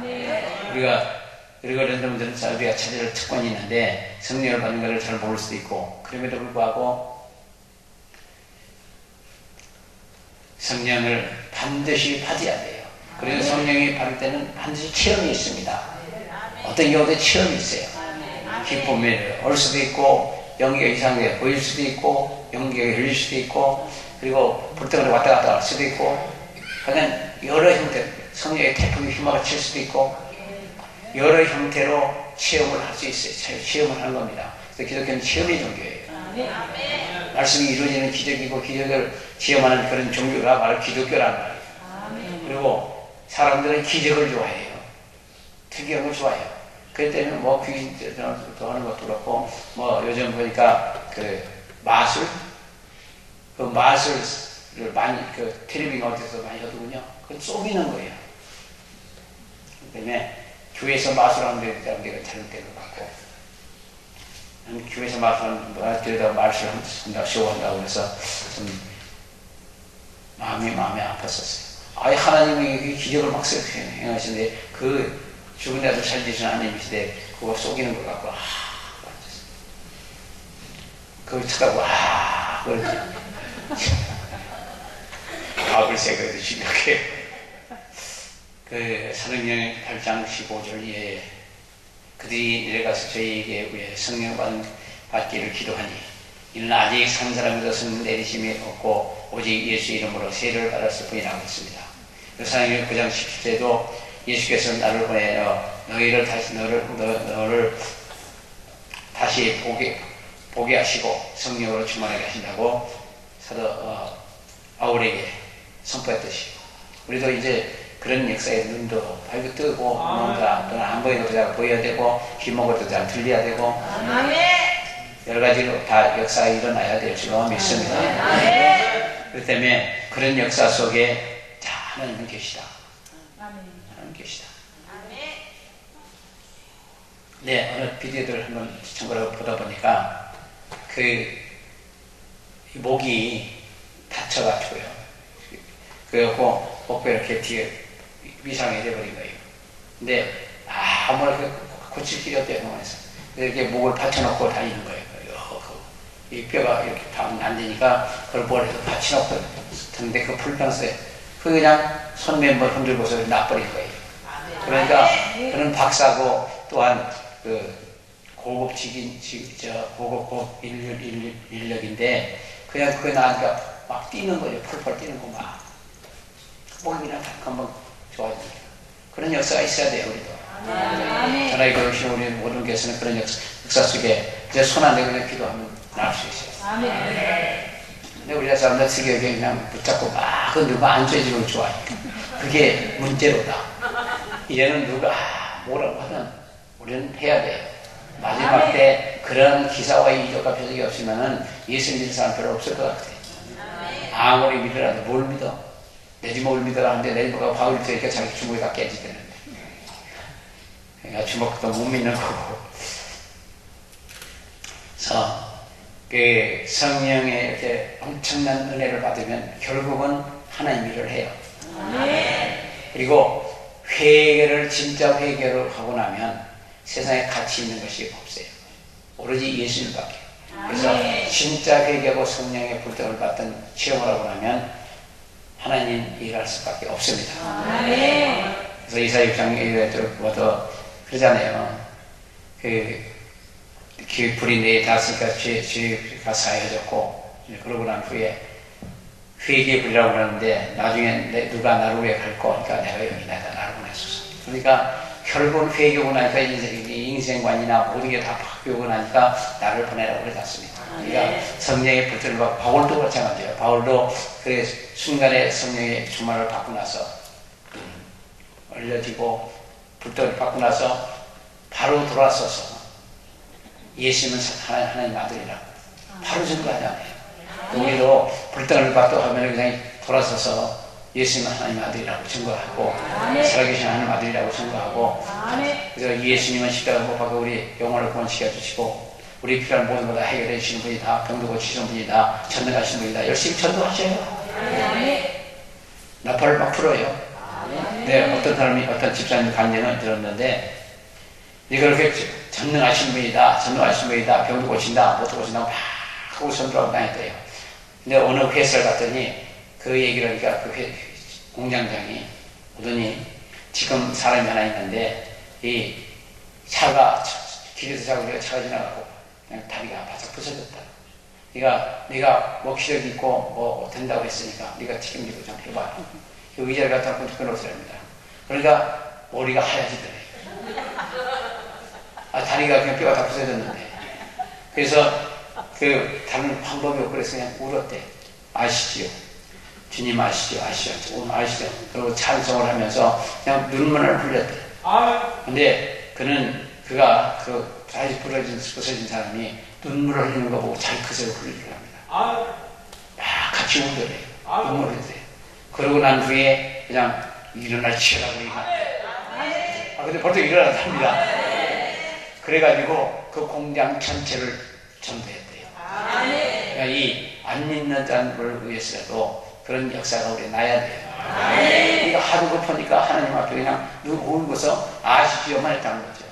그리고 여러분들은 우리가 찾을 특권이 있는데 성령을 받는 것을 잘 모를 수도 있고 그럼에도 불구하고 성령을 반드시 받아야 돼요. 그래서 성령이 받을 때는 반드시 체험이 있습니다. 어떤 경우도 체험이 있어요. 기쁨이 올 수도 있고 연기가 이상하게 보일 수도 있고 연기가 열릴 수도 있고 그리고 불때문에 왔다 갔다 할 수도 있고 그냥 여러 형태 성령의 태풍이 휘몰아칠 수도 있고 여러 형태로 체험을 할 수 있어요. 체험을 하는 겁니다. 그래서 기독교는 체험의 종교예요. 말씀이 이루어지는 기적이고 기적을 체험하는 그런 종교가 바로 기독교란 말이에요. 그리고 사람들은 기적을 좋아해요. 특이한 걸 좋아해요. 그렇기 때문에 뭐 귀신도 하는 것도 그렇고 뭐 요즘 보니까 그 마술 마술을 많이 텔레비전 어디서 많이 하더군요. 그건 속이는 거예요. 그렇기 때문에 교회에서 마술하는 데가 잘못된 것 같고 교회에서 마술하는 데다 마술을 한다고 쇼한다고 그래서 좀 마음이 아팠었어요. 아예 하나님이 기적을 막 행하시는데 그 죽은 자도 살리시는 하나님이시대 그거 속이는 것 같고 그걸 쳐다보고 그걸 밥을 새겨도 심하게 그 사도행전 8장 15절에 그들이 내려가서 저희에게 왜 성령 받기를 기도하니 이는 아직 산 사람에도 성령 내리심이 없고 오직 예수 이름으로 세례를 받았을 뿐이라고 했습니다. 사도행전 9장 17절에도 예수께서 나를 보내어 너를 다시 보게 하시고 성령으로 충만하게 하신다고 사도 바울에게 선포했듯이 우리도 이제 그런 역사에 눈도 밝게 뜨고 뭔가 또는 안 보이는 것도 보여야 되고 귀 먹을 것도 잘 들려야 되고 여러 가지로 다 역사가 일어나야 될 줄로 믿습니다. 그렇기 때문에 그런 역사 속에 하나님은 계시다. 하나님 계시다. 네, 어느 비디오들 한번 참고로 보다 보니까 목이 다쳐가지고요. 그래갖고 목배 이렇게 뒤에 위상이 돼버린 거예요. 근데 아무나 고칠 길이 없대요, 병원에서. 이렇게 목을 받쳐놓고 다니는 거예요. 이 뼈가 이렇게 안 되니까 그걸 머리에서 받쳐놓고 근데 그 불편스에 그냥 손 맨발 흔들고서 놔버린 거예요. 그러니까 그런 박사고 또한 고급 고급 인력인데 그냥 그거 나니까 막 뛰는 거죠. 펄펄 뛰는 거 막. 목이 그냥 금방 좋아집니다. 그런 역사가 있어야 돼요, 우리도. 전화기 교육신 우리 모든 교회에서는 그런 역사 속에 이제 손 안 대고 그냥 기도하면 나을 수 있어요. 근데 우리나라 사람들 특이하게 그냥 붙잡고 막 누가 앉아주는 걸 좋아하니까. 그게 문제로다. 이제는 누가 뭐라고 하든 우리는 해야 돼요. 마지막 때 그런 기사와 이적과 표적이 없으면은 예수 믿는 사람 별로 없을 것 같아요. 아무리 믿으라도 뭘 믿어? 내 주먹을 믿어라 하는데 내 주먹가 바울이 되니까 자기 주먹이 다 깨지되는데. 그러니까 주먹도 못 믿는 거고. 그래서 성령의 이렇게 엄청난 은혜를 받으면 결국은 하나님 일을 해요. 그리고 회개를 진짜 회개를 하고 나면 세상에 가치 있는 것이 없어요. 오로지 예수님밖에. 그래서 진짜 회개하고 성령의 불등을 받던 체험을 하고 나면 하나님 일할 수밖에 없습니다. 그래서 이사야 6장에 들어보도 그러잖아요. 불이 내에 닿았으니까 죄가 사해졌고 그러고 난 후에 회개의 불이라고 그러는데 나중에 누가 나를 위해 갈 거니까 내가 여기 나를 보내소서. 그러니까 결국은 회개하고 나니까 인생관이나 모든 게 다 바뀌고 나니까 나를 보내라고 그랬습니다. 그러니까 성령의 불들을 받고 바울도 마찬가지예요. 바울도 그 순간에 성령의 충만을 받고 나서 얼려지고 불들을 받고 나서 바로 돌아서서 예수님은 하나님 아들이라고 바로 증거하잖아요. 우리도 불등을 받고 하면 그냥 돌아서서 예수님은 하나님 아들이라고 증거하고 살아계신 하나님 아들이라고 증거하고 그래서 예수님은 십자가 못 박아 우리 영혼을 구원시켜 주시고 우리 필요한 모든 걸 다 해결해 주시는 분이다. 병도 고치시는 분이다. 전도하시는 분이다. 열심히 전도하셔요. 나팔을 막 풀어요. 네, 어떤 사람이 어떤 집사님 강연을 들었는데 이걸 그렇게 전능하신 분이다. 전능하신 분이다. 병도 고친다. 못도 고친다. 막 하고 전도하고 다녔대요. 근데 어느 회사를 갔더니 그 얘기를 하니까 공장장이 오더니 지금 사람이 하나 있는데 이 차가 길에서 자고 차가 지나가고 그냥 다리가 바짝 부서졌다. 네가 뭐 기력이 있고 뭐 된다고 했으니까 네가 책임지고 좀 해봐. 그 의자를 갖다 놓고 끊어놓습니다. 그러니까 머리가 하얘지더래. 다리가 그냥 뼈가 다 부서졌는데. 그래서 다른 방법이 없고 그래서 그냥 울었대. 아시지요? 주님 아시죠? 오늘 아시죠? 그리고 찬송을 하면서 그냥 눈물을 흘렸대요. 근데 그가 다시 부서진 사람이 눈물을 흘리는 거 보고 자기 그새로 흘리랍니다. 막 같이 울더래요. 눈물을 흘리더래요. 그러고 난 후에 그냥 일어날 치라고 얘기합니다. 근데 벌써 일어났답니다. 그래가지고 그 공장 전체를 전도했대요. 그러니까 이 안 믿는 자를 위해서라도 그런 역사가 우리 나야 돼요. 우리가 하도 급하니까 하나님 앞에 그냥 울고서 아시지요만 했다는 거죠.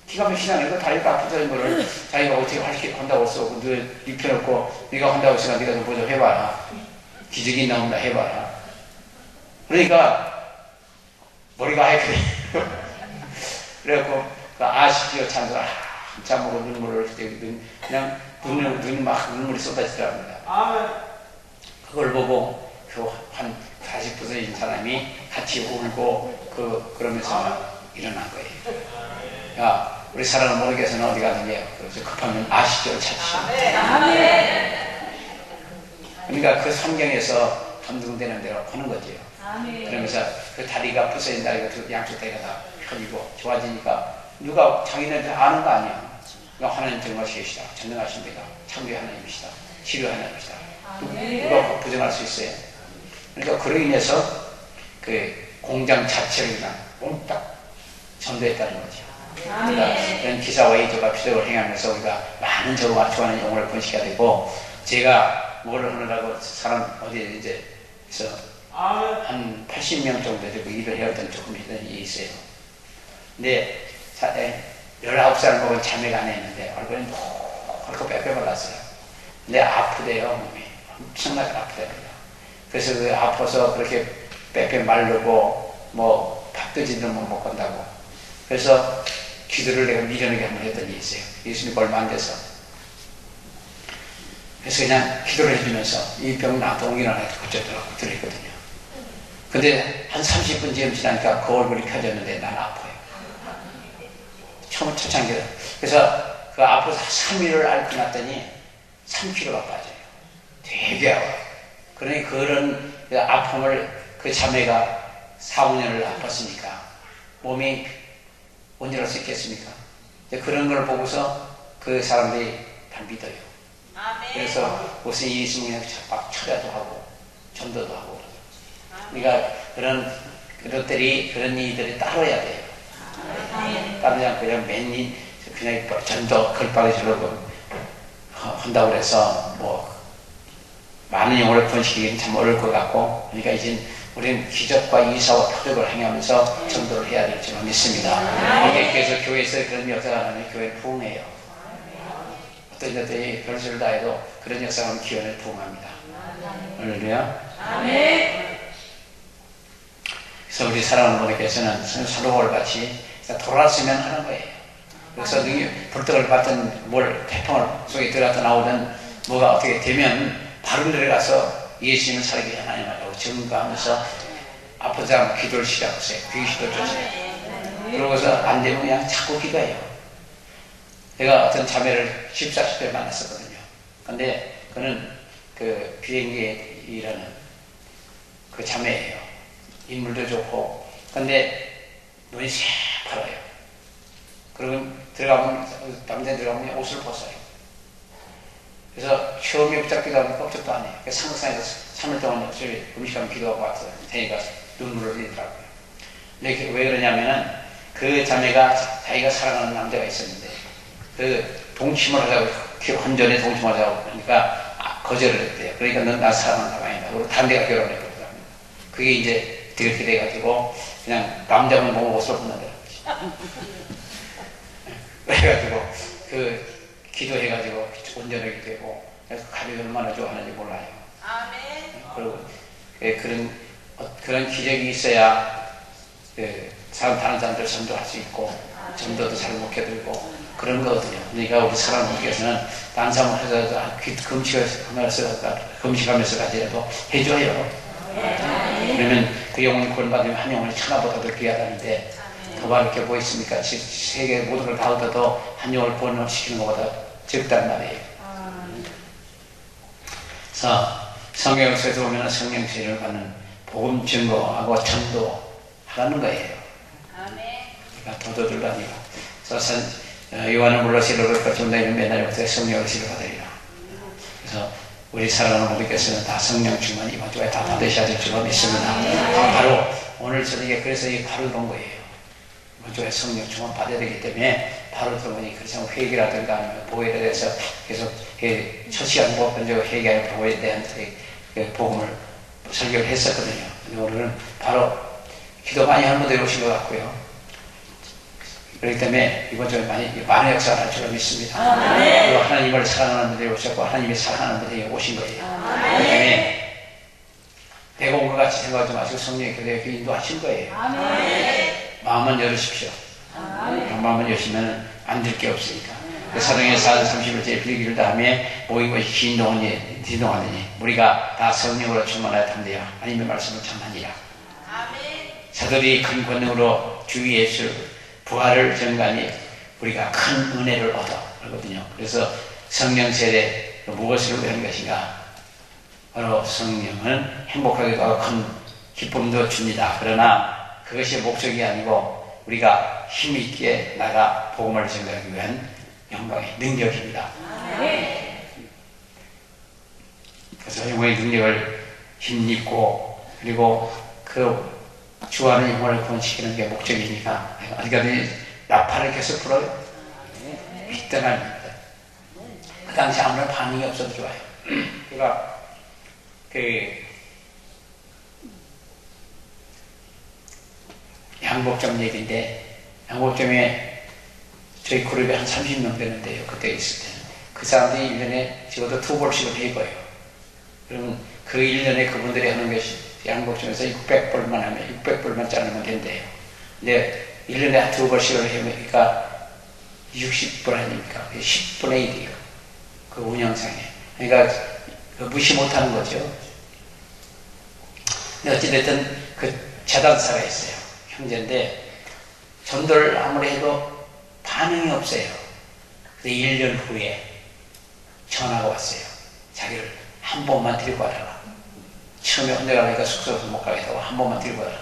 기가 막히잖아요. 다리가 아프다는 거를 자기가 어떻게 한다고 했어. 늘 입혀놓고 네가 한다고 했으니까 네가 좀 보자 해봐라. 기적이 나온다 해봐라. 그러니까 머리가 하얗게 그래갖고 아시지요 찬들 한참으로 눈물을 그냥 눈이 막 눈물이 쏟아지더랍니다. 그걸 보고 한 40%인 사람이 같이 울고 그러면서 막 일어난 거예요. 야, 우리 사랑하는 모르겠어는 어디 가느냐? 그래서 급하면 아시죠 찾으시오. 그러니까 그 성경에서 감동되는 대로 하는 거죠. 그러면서 그 다리가 부서진 다리가 양쪽 다리가 다 펴지고 좋아지니까 누가 자기네한테 아는 거 아니야. 하나님 정말 계시다. 전능하신 데가 창조의 하나님이시다. 치료 하나님이시다. 누가 부정할 수 있어요? 그러니까 그로 인해서 그 공장 자체를 그냥 몽딱 전도했다는 거죠. 그러니까 이런 기사와 이조가 표적을 행하면서 우리가 많은 저와 좋아하는 영혼을 번식해야 되고, 제가 뭘 하느라고 사람 어디에 이제 그래서 한 80명 정도 되고 일을 해왔던 조금 일이 있어요. 근데 19살 먹은 자매가 하나 있는데 얼굴이 노랗고 빼빼 발랐어요. 근데 아프대요. 몸이 엄청나게 아프답니다. 그래서 그 아파서 그렇게 빼빼 마르고 뭐 밥도 제대로 못 간다고. 그래서 기도를 내가 미련하게 한번 했던 일이 있어요. 예수님 얼마 안 돼서. 그래서 그냥 기도를 해주면서 이 병 나한테 옮기나 고쳤더라고 들었거든요. 근데 한 30분 지나니까 그 얼굴이 펴졌는데 난 아파요. 처음 초창기에. 그래서 그 아파서 3일을 앓고 났더니 3kg가 빠져요. 되게 아파요. 그러니 그런 아픔을 그 자매가 4, 5년을 아팠으니까 몸이 언제랄 수 있겠습니까? 그런 걸 보고서 그 사람들이 다 믿어요. 그래서 무슨 일이 있으면 그냥 막 철야도 하고 전도도 하고. 그러니까 그런 일들이 따라야 돼요. 따르지 않고 그냥 맨날 그냥 전도 걸빠르시려고 한다고 그래서 뭐 많은 영혼을 번식하기는 참 어려울 것 같고, 그러니까 이제 우리는 기적과 이사와 표적을 행하면서 전도를 해야 될 줄 믿습니다. 이게 그래서 교회에서 그런 역사가 나면 교회는 부흥해요. 어떤 자들이 별소리를 다 해도 그런 역사가 하면 기원을 부흥합니다. 할렐루야. 그래서 우리 사랑하는 분들께서는 사도바울 같이 돌아왔으면 하는 거예요. 그래서 불떡을 받던 태풍을 속에 들어갔다 나오던 뭐가 어떻게 되면 바로 내려가서 예수님을 살게 하나님하고 증거하면서 아픈 사람 기도를 시작하세요. 귀신도 쫓아요. 그러고서 안 되면 그냥 자꾸 기도해요. 제가 어떤 자매를 14, 10대 만났었거든요. 근데 그는 그 비행기에 일하는 그 자매예요. 인물도 좋고. 근데 눈이 새파라요. 그리고 남자 들어가면 옷을 벗어요. 그래서 처음에 붙잡기도 하고 껍질도 안 해요. 상상에서 3일 동안 음식하면 기도하고 왔어요. 되니까 눈물을 흘리더라고요. 근데 왜 그러냐면은 그 자매가 자기가 사랑하는 남자가 있었는데 그 동침을 하자고, 혼전에 동침하자고 그러니까 거절을 했대요. 그러니까 넌 나 사랑한다 아니다. 그리고 다른 데가 결혼했거든요. 그게 이제 그렇게 돼가지고 그냥 남자만 보고 옷을 벗는다는 거지. 그래가지고 기도해가지고 온전하게 되고, 그래서 가족이 얼마나 좋아하는지 몰라요. 그리고 그런 기적이 있어야 다른 사람들 전도할 수 있고 전도도 잘 먹혀들고 그런 거거든요. 그러니까 우리 사람들께서는 다른 사람을 해서 금식하면서까지라도 해줘요. 그러면 그 영혼이 구원받으면 한 영혼이 천하보다 더 귀하다는데 더 이렇게 뭐 있습니까? 세계 모든 걸 다 얻어도 한 영혼을 구원시키는 것보다 적단 말이에요. 그래서 성경을 속에서 보면 성령 세례를 받는 복음 증거하고 전도하라는 거예요. 그러니까 도도들도 아니고. 그래서 요한은 물로 세례를 받고 너희는 맨날부터 성령을 세례 받으리라. 그래서 우리 사랑하는 모두께서는 다 성령 충만 이번 주에 다 받으셔야 될 줄로 믿습니다. 바로 오늘 저녁에 그래서 이 바로 이런 거예요. 이번 주에 성령 충만 받아야 되기 때문에 바로 들어보니 그래서 회개라든가 아니면 보호에 대해서 계속 첫 시간 번쩍 회개하는 보호에 대한 복음을 설교를 했었거든요. 근데 오늘은 바로 기도 많이 하는 분들이 오신 것 같고요. 그렇기 때문에 이번 주에 많은 역사를 할 줄로 믿습니다. 그리고 하나님을 사랑하는 분들이 오셨고 하나님이 사랑하는 분들이 오신 거예요. 그렇기 때문에 내가 온 것 같이 생각하지 마시고 성령의 교회에 인도하신 거예요. 마음만 열으십시오. 마음만 열시면 안 될 게 없으니까. 사도행전 4장 31절에 빌기를 다음에 모인 것이 진동하느니 우리가 다 성령으로 충만하여 담대야 하나님의 말씀을 전하니라. 사도들이 큰 권능으로 주 예수 부활을 전가니 우리가 큰 은혜를 얻어 그러거든요. 그래서 성령 세례 무엇을 하는 것인가? 바로 성령은 행복하기도 하고 큰 기쁨도 줍니다. 그러나 그것이 목적이 아니고 우리가 힘있게 나가 복음을 전가하기 위한 영광의 능력입니다. 그래서 영광의 능력을 힘입고 그리고 그 주하는 영혼을 구원시키는 게 목적이니까 어디까지 나팔을 계속 불어요. 이때만 그 당시 아무런 반응이 없어도 좋아요. 그러니까 양복점 얘기인데 양복점에 저희 그룹이 한 30명 되는데요. 그때 있을 때는 그 사람들이 1년에 적어도 2벌씩을 해봐요. 그러면 그 1년에 그분들이 하는 것이 양복점에서 600불만 하면 600불만 자르면 된대요. 근데 1년에 2벌씩을 해보니까 60불 아닙니까? 10분의 1이에요. 그 운영상에. 그러니까 무시 못하는 거죠. 근데 어찌됐든 그 재단사가 있어요. 형제인데 전도를 아무리 해도 반응이 없어요. 근데 1년 후에 전화가 왔어요. 자기를 한 번만 데리고 와달라. 처음에 혼자 가니까 숙소에서 못 가겠다고 한 번만 데리고 와달라.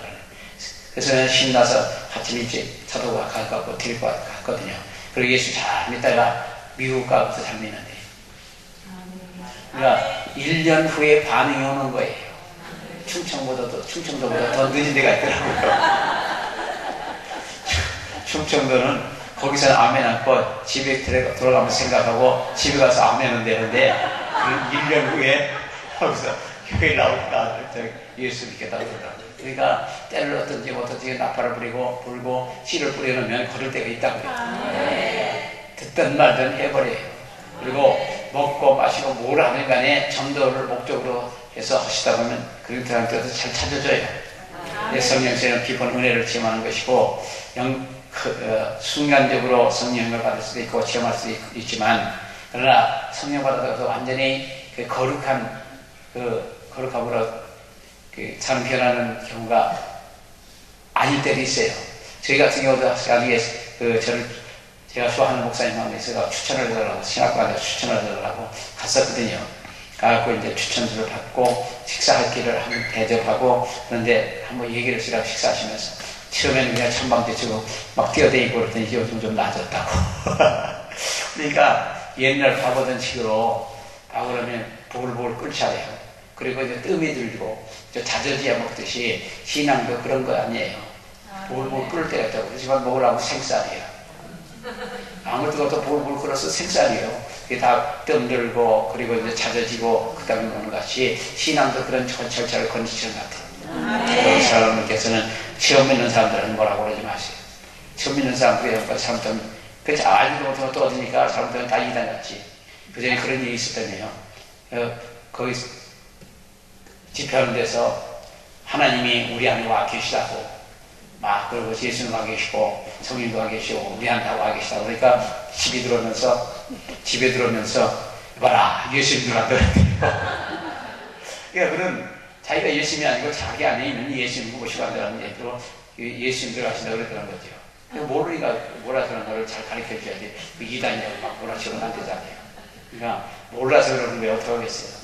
그래서 신나서 아침 일찍 차도가 가갖고 데리고 왔거든요. 그리고 예수 잘 믿다가 미국 가부터 잘 믿는데. 그러니까 1년 후에 반응이 오는 거예요. 충청도보다 더 늦은 데가 있더라고요. 충청도는 거기서는 아멘 않고 집에 돌아가면 생각하고 집에 가서 아멘은 되는데 1년 후에 거기서 교회 나오니까 예수 믿겠다고 그러더라고요. 그러니까 때를 어떤지 나팔을 불고 씨를 뿌려놓으면 걸을 때가 있다고요. 듣든 말든 해버려요. 그리고 먹고 마시고 뭘 하든 간에 전도를 목적으로 해서 하시다 보면 그런 사람들도 잘 찾아줘요. 성령세는 기본 은혜를 체험하는 것이고 순간적으로 성령을 받을 수도 있고 체험할 수도 있지만 그러나 성령 받아서 완전히 거룩함으로 삶 변하는 경우가 아닐 때도 있어요. 저희 같은 경우도 나중에 제가 좋아하는 목사님하고 있어서 추천을 해달라고 신학관에서 추천을 해달라고 갔었거든요. 가고 이제 추천서를 받고 식사할 길을 한번 대접하고 그런데 한번 얘기를 시라고 식사하시면서 처음에는 그냥 천방지치고 막 뛰어다니고 그랬더니 요즘 좀 나아졌다고. 그러니까 옛날 바보던 식으로 바보라면 보글보글 끓차래요. 그리고 이제 뜸이 들고 자저지야 먹듯이 신앙도 그런 거 아니에요. 보글보글 끓을 때가 있다고. 그렇지만 먹으려고 생쌀이에요. 아무것도 보글보글 끓어서 생쌀이에요. 그게 다 뜸들고 그리고 이제 자저지고 그 다음에 먹는 같이 신앙도 그런 절차를 건지시는 것 같아요. 그런 사람들께서는 처음 믿는 사람들은 뭐라고 그러지 마세요. 처음 믿는 사람들이 사람들은 그렇지 알지도 못하고 떠드니까 사람들은 다 이단같이 그전에 그런 일이 있었다며요. 거기 집회하는 데서 하나님이 우리 안에 와 계시다고 막 그러고 예수는 와 계시고 성령도 와 계시고 우리한테 와 계시다고 그러니까 집에 들어오면서 봐라 예수님도 간다고요. 그러니까 그런 자기가 예수님이 아니고 자기 안에 있는 예수님을 모시고 간다는 얘기로 예수님 들어가신다고 그랬다는 거죠. 모르니까 뭐라 그런 거를 잘 가르쳐줘야지. 이단이라고 막 뭐라 저러면 안 되잖아요. 그러니까 몰라서 그러는 게 어떡하겠어요.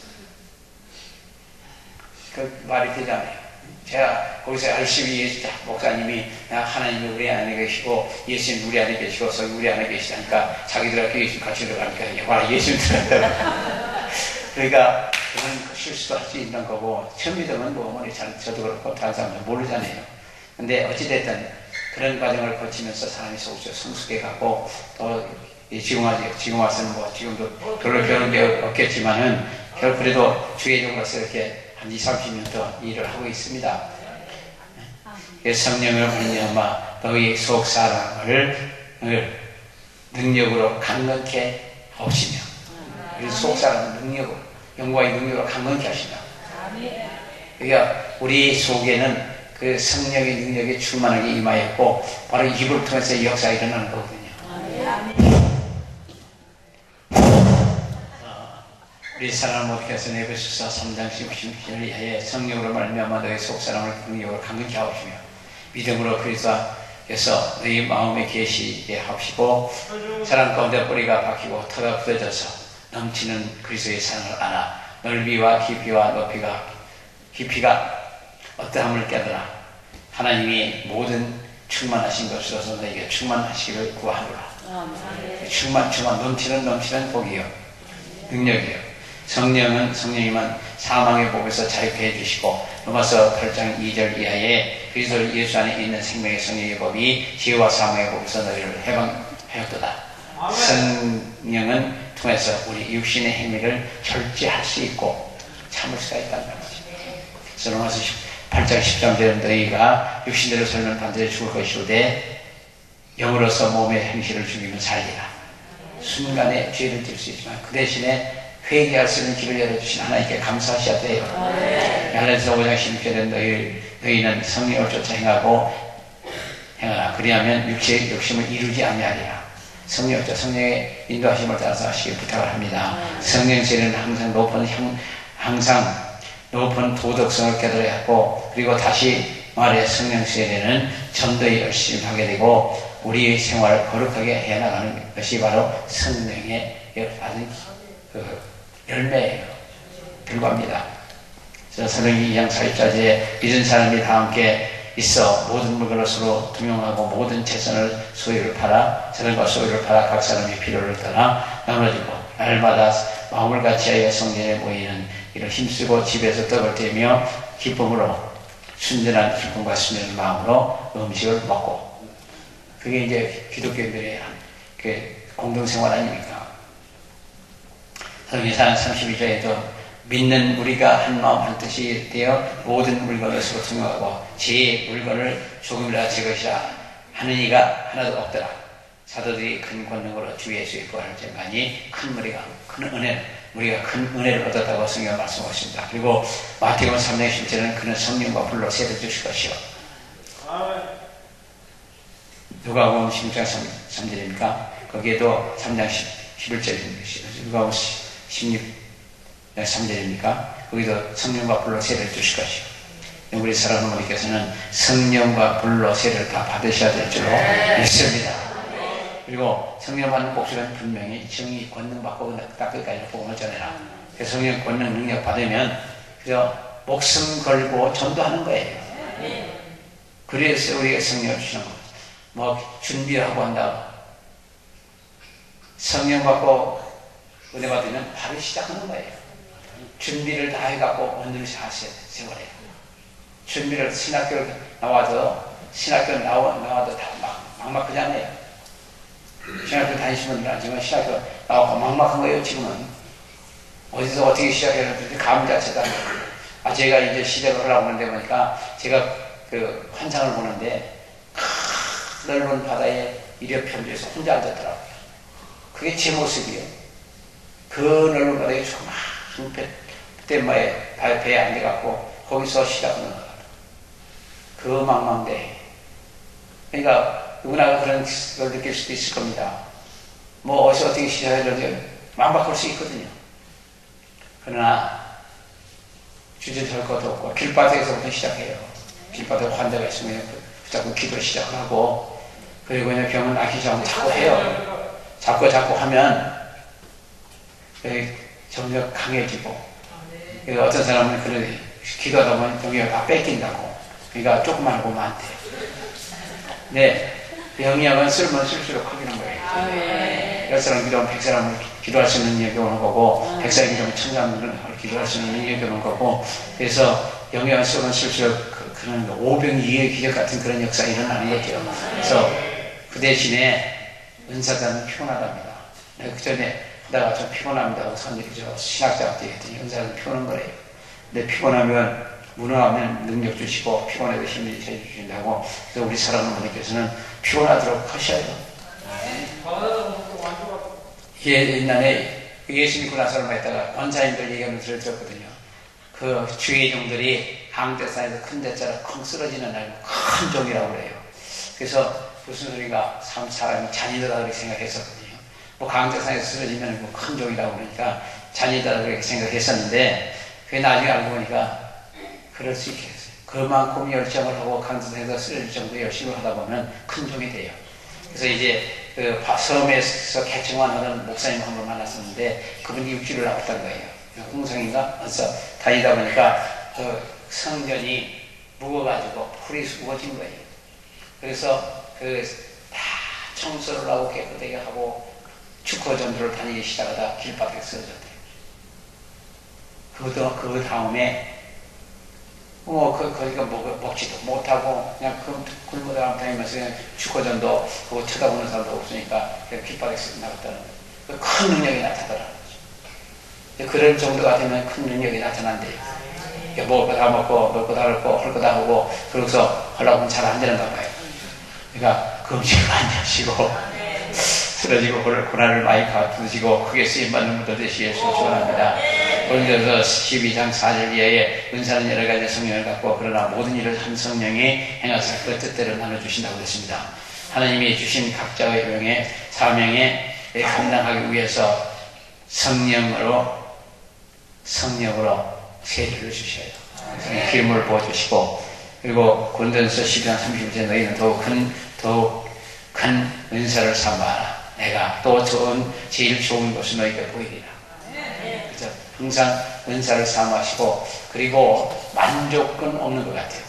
그 말이 되잖아요. 제가 거기서 열심히 목사님이 하나님이 우리 안에 계시고 예수님 우리 안에 계시고 성이 우리 안에 계시다니까 자기들하고 예수님 같이 들어가니까 와 예수님 들어간다고. 그러니까 그런 실수도 할 수 있는 거고 처음 믿으면 뭐 저도 그렇고 다른 사람도 모르잖아요. 근데 어찌됐든 그런 과정을 거치면서 사람이 속으로 성숙해 가고 또 지금 와서는 뭐 지금도 별로 배우는 게 없겠지만은 결국 그래도 주의적으로서 이렇게 한 20, 30년 더 일을 하고 있습니다. 성령을 말미암아 너희 속 사람을 능력으로 강건케 하시며, 그래서 속 사람을 능력으로 영광의 능력으로 강건케 하시며, 그러니까 우리 속에는 그 성령의 능력이 충만하게 임하였고 바로 입을 통해서 역사가 일어나는 거거든요. 우리 사람은 어떻게 해서 에베소서 3장 16절을 위하여 성령으로 말미암아 너희 속사람을 능력으로 강건케 하시며 믿음으로 그리스도께서 너희 마음에 계시게 하시고 사랑 가운데 뿌리가 박히고 터가 굳어져서 넘치는 그리스도의 사랑을 알아 넓이와 깊이와 깊이가 어떠함을 깨달아 하나님이 모든 충만하신 것으로서 너희에게 충만하시기를 구하노라. 충만 넘치는 복이요 능력이요. 성령이만 사망의 복에서 자유케 해주시고 로마서 8장 2절 이하에 그리스도 예수 안에 있는 생명의 성령의 법이 지혜와 사망의 복에서 너희를 해방하였도다. 성령은 통해서 우리 육신의 행위를 절제할 수 있고 참을 수가 있다는 말이죠. 그래서 로마서 8장 13절은 너희가 육신대로 살면 반드시 죽을 것이오되 영으로서 몸의 행실을 죽이면 살리라. 순간에 죄를 질 수 있지만 그 대신에 회개할 수 있는 길을 열어주신 하나님께 감사하셔야 돼요. 갈라디아서 5장 16절에 너희는 성령을 쫓아 행하라. 그리하면 육체의 욕심을 이루지 아니하리라. 성령의 인도하심을 따라서 하시길 부탁을 합니다. 성령 세례는 항상 높은 도덕성을 깨달아야 하고, 그리고 다시 말해 성령 세례는 전도에 열심히 하게 되고 우리의 생활을 거룩하게 해나가는 것이 바로 성령의 받은 열매예요. 결과입니다. 그래서 사도행전 2장 40절에 믿은 사람이 다 함께 있어 모든 물건을 서로 동용하고 모든 재산을 소유를 팔아 재산과 소유를 팔아 각 사람의 필요를 따라 나눠주고 날마다 마음을 같이하여 성전에 모이는 이를 힘쓰고 집에서 떡을 떼며 기쁨으로 순전한 기쁨과 순전한 마음으로 음식을 먹고, 그게 이제 기독교인들의 공동생활 아닙니까? 사도행전 32절에도 믿는 우리가 한 마음 한 뜻이 되어 모든 물건을 서로 통용하고 제 물건을 조금이라도 제 것이라 하는 이가 하나도 없더라. 사도들이 큰 권능으로 주 예수의 부활을 증거하니 우리가 큰 은혜를 얻었다고 성경은 말씀하십니다. 그리고 마태복음 3장 10절에는 그는 성령과 불로 세례 주실 것이요. 누가복음 16장 3절입니까? 거기에도 3장 11절입니다. 누가복음 16장 3절입니까? 거기도 성령과 불로 세례를 주실 것이요. 우리 사랑하는 어머니께서는 성령과 불로 세례를 다 받으셔야 될 줄로 믿습니다. 그리고 성령 받는 복수는 분명히 정의 권능 받고 닦을까지 복음을 전해라. 성령 권능 능력 받으면 그저 목숨 걸고 전도하는 거예요. 그래서 우리가 성령을 주시는 거예요. 뭐 준비하고 한다고 성령 받고 은혜 받으면 바로 시작하는 거예요. 준비를 다 해갖고 원들을 하셔야 돼요. 세월에 준비를 신학교를 나와도 다 막막하잖아요. 신학교 다니시는 분들 아니지만 신학교 나오고 막막한 거예요. 지금은 어디서 어떻게 시작했는지 감 자체가 제가 이제 시작을 하려고 하는데 보니까 제가 그 환상을 보는데 넓은 바다에 이륙편지에서 혼자 앉았더라고요. 그게 제 모습이에요. 그 넓은 바다에 조그마한 뱃마에 배에 앉아갖고 거기서 시작하는 거예요. 그 망망대. 그러니까 누구나 그런 걸 느낄 수도 있을 겁니다. 뭐 어디서 어떻게 시작하는지 망박할 수 있거든요. 그러나 주저할 것도 없고 길바닥에서부터 시작해요. 길바닥에 환자가 있으면 자꾸 기도를 시작하고, 그리고 그냥 병은 낫기 않고 자꾸 해요. 자꾸 하면 점점 강해지고, 어떤 사람은 그런 기도하다 보면 영향을 다 뺏긴다고. 그러니까 조금만 하고 많대. 네, 영향은 쓸면 쓸수록 커지는 거예요. 10사람 기도하면 100사람을 기도할 수 있는 능력이 오는 거고, 100사람 기도하면 1000사람을 기도할 수 있는 능력이 오는 거고, 그래서 영향을 쓰면 쓸수록 그런 오병이의 기적 같은 그런 역사가 일어나는 거죠. 그래서 그 대신에 은사자는 피곤하답니다. 내가 그 전에 하다가 좀 피곤합니다. 신학자한테 했더니 은사자는 피곤한 거래요. 근데 피곤하면 무능하면 능력 주시고 피곤해도 힘을 주신다고. 그래서 우리 사랑하는 분들께서는 피곤하도록 하셔야 돼요. 옛날에 예수 믿고 나서 얼마 있다가 원사님들 얘기하면 들었거든요. 그 주의종들이 강대산에서 큰 대자로 쿵 쓰러지는 날 큰 종이라고 그래요. 그래서 무슨 소리가 사람이 잔이더라 그렇게 생각했었거든요. 뭐 강대산에서 쓰러지면 뭐 큰 종이라고 그러니까 잔이더라 그렇게 생각했었는데, 그게 나중에 알고 보니까 그럴 수 있겠어요. 그만큼 열정을 하고 강대산에서 쓰러질 정도 열심히 하다 보면 큰 종이 돼요. 그래서 이제 그 섬에서 개청만 하는 목사님 한 번 만났었는데, 그분이 육지를 나왔던 거예요. 홍성인가? 그래서 다니다 보니까 그 성전이 묵어가지고 풀이 우거진 거예요. 그래서 다 청소를 하고 깨끗하게 하고 축구 전도를 다니기 시작하다 길바닥에 쓰러졌대요. 그 다음에 거기가 먹지도 못하고 그냥 굶어다가 다니면서 그냥 축구 전도 그거 쳐다보는 사람도 없으니까 그냥 길바닥에 나갔다는 거예요. 큰 능력이 나타나더라는 거죠. 그런 정도가 되면 큰 능력이 나타난대요. 먹을 거 다 먹고, 먹을 거 다 먹고, 할 거 다 하고, 그러고서 하려고 하면 잘 안 되는가 봐요. 그러니까 금식을 안 하시고, 쓰러지고, 고난을 많이 받으시고, 크게 쓰임받는 분들 되시길 소원합니다. 고린도서 12장 4절 이하에 은사는 여러 가지 성령을 갖고, 그러나 모든 일을 한 성령이 행하사 그 뜻대로 나눠주신다고 그랬습니다. 하나님이 주신 각자의 명예, 사명에 감당하기 위해서 성령으로 세례를 주셔요. 기름을 부어주시고, 그리고 고린도전서 12장 30절에 너희는 더욱 큰 은사를 삼아라. 내가 또 제일 좋은 것을 너희에게 보이리라. 그래서 항상 은사를 삼으시고, 그리고 만족은 없는 것 같아요.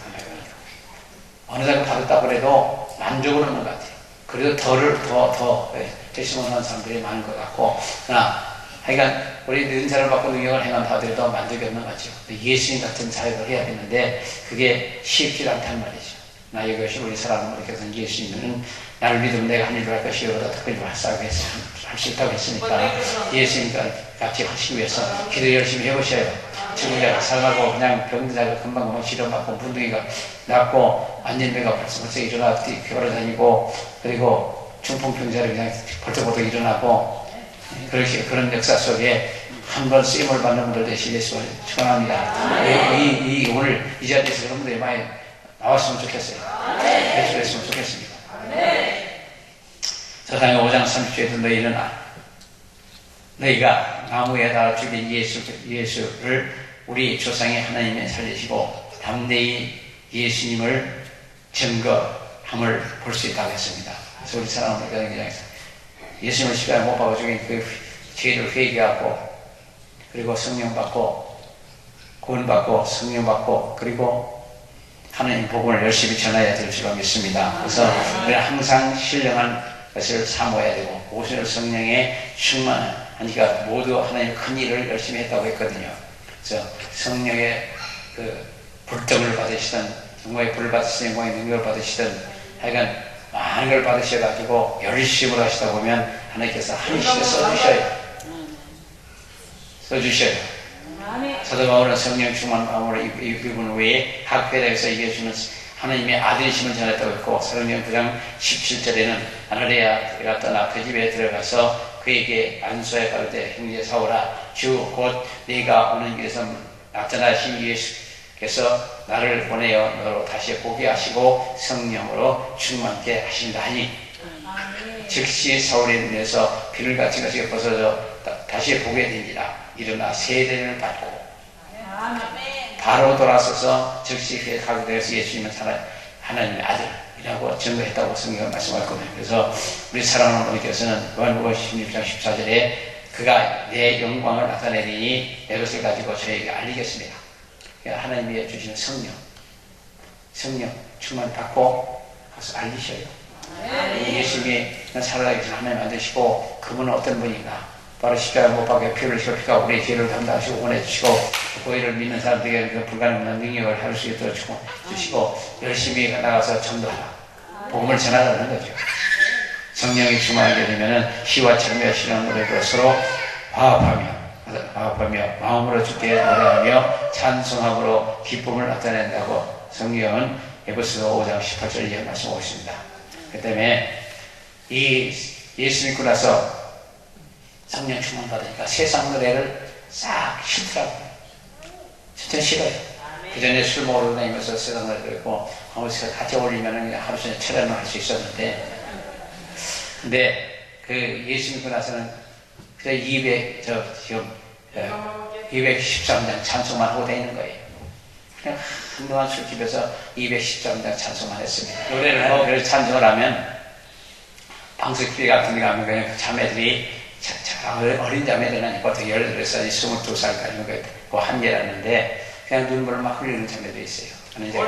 어느 정도 받았다고 해도 만족은 없는 것 같아요. 그래도 더 열심히 하는 사람들이 많은 것 같고, 그러나 하여간 우리 은사를 받고 능력을 행한다 하더라도 만족이 없는 거죠. 예수님 같은 사역을 해야 되는데 그게 쉽지 않단 말이죠. 나 이것이 우리 사랑하는 분께서는 예수님은 나를 믿으면 내가 한 일을 할 것이요 더 특별히 할 수 있다고 했으니까 예수님 같이 하시기 위해서 기도 열심히 해보셔요. 지금자가 살아가고 그냥 병자가 금방 치료받고 문둥이가 낫고 안진배가 벌써 일어나 걸어 다니고, 그리고 중풍병자를 그냥 벌떡벌떡 일어나고, 그런 역사 속에 한 번 쓰임을 받는 분들 되시길 축원합니다. 오늘 이 자리에서 여러분들이 많이 나왔으면 좋겠어요. 배출했으면 좋겠습니다. 사상의 5장 30절에도 너희가 나무에 달아 죽인 예수를 우리 조상의 하나님에 살리시고 담대히 예수님을 증거함을 볼 수 있다고 했습니다. 그래서 우리 사랑하는 교장에서 예수님을 십자가에 못 박아 죽인 그 죄를 회개하고, 그리고 성령 받고, 구원 받고, 성령 받고, 그리고 하나님 복음을 열심히 전해야 될 줄 믿습니다. 그래서 우리는 항상 신령한 것을 사모해야 되고, 오실 성령에 충만하니까 모두 하나님의 큰 일을 열심히 했다고 했거든요. 그래서 성령의 그 불등을 받으시든, 영광의 불을 받으시든, 영광의 능력을 받으시든, 하여간 많은 걸 받으셔가지고 열심으로 하시다 보면 하나님께서 한 시에 써주셔요. 사도 바울은 성령 충만 마음으로 이분 외에 학회에서 얘기해주는 하나님의 아들이심을 전했다고 했고, 사도행전 9장 17절에는 아나니아가 떠나 그 집에 들어가서 그에게 안수하여 가로되 형제 사울아, 주 곧 네가 오는 길에서 나타나신 예수께서 나를 보내어 너로 다시 보게 하시고 성령으로 충만케 하신다 하니, 즉시 사울의 눈에서 비늘같이 것이 벗어져 다시 보게 되니라. 일어나 세례를 받고 바로 돌아서서 즉시 그의 가게 되어서 예수님은 하나님의 아들이라고 증거했다고 성경은 말씀하거든요. 그래서 우리 사랑하는 분께서는 요한복음 16장 14절에 그가 내 영광을 나타내리니 내 것을 가지고 저에게 알리겠습니다. 하나님이 주시는 성령 충만 받고 가서 알리셔요. 예수님이 살아가기 전에 하나님 만드시고 그분은 어떤 분인가? 바로 십자가 못 박혀 피를 흘리시고 피가 우리의 죄를 담당하시고 구원해 주시고 그이를 믿는 사람들에게 그 불가능한 능력을 할 수 있도록 주시고 열심히 나가서 전도하라. 복음을 전하라는 거죠. 성령이 충만하게 되면은 희와 참여 신앙 노래로 서로 화합하며 마음으로 주께 노래하며 찬송함으로 기쁨을 나타낸다고 성경은 에베소서 5장 18절 이하에 말씀하고 있습니다. 그 때문에 이 예수 믿고 나서 성령 충만 받으니까 세상 노래를 싹 싫더라고요. 진짜 싫어요. 그 전에 술 먹으러 다니면서 세상 노래 듣고 어디서 같이 어울리면 하루 종일 철회를 할 수 있었는데, 근데 그 예수 믿고 나서는 그냥 213장 찬송만 하고 다니는 거예요. 그냥 한동안 술집에서 213장 찬송만 했습니다. 노래를 하고 그래서 찬송을 하면 방송기회 같은 데 가면 그냥 그 자매들이 어린 자매들은 아니고 18살, 22살까지 그 한계라는데 그냥 눈물을 막 흘리는 자매들이 있어요. 저는 이제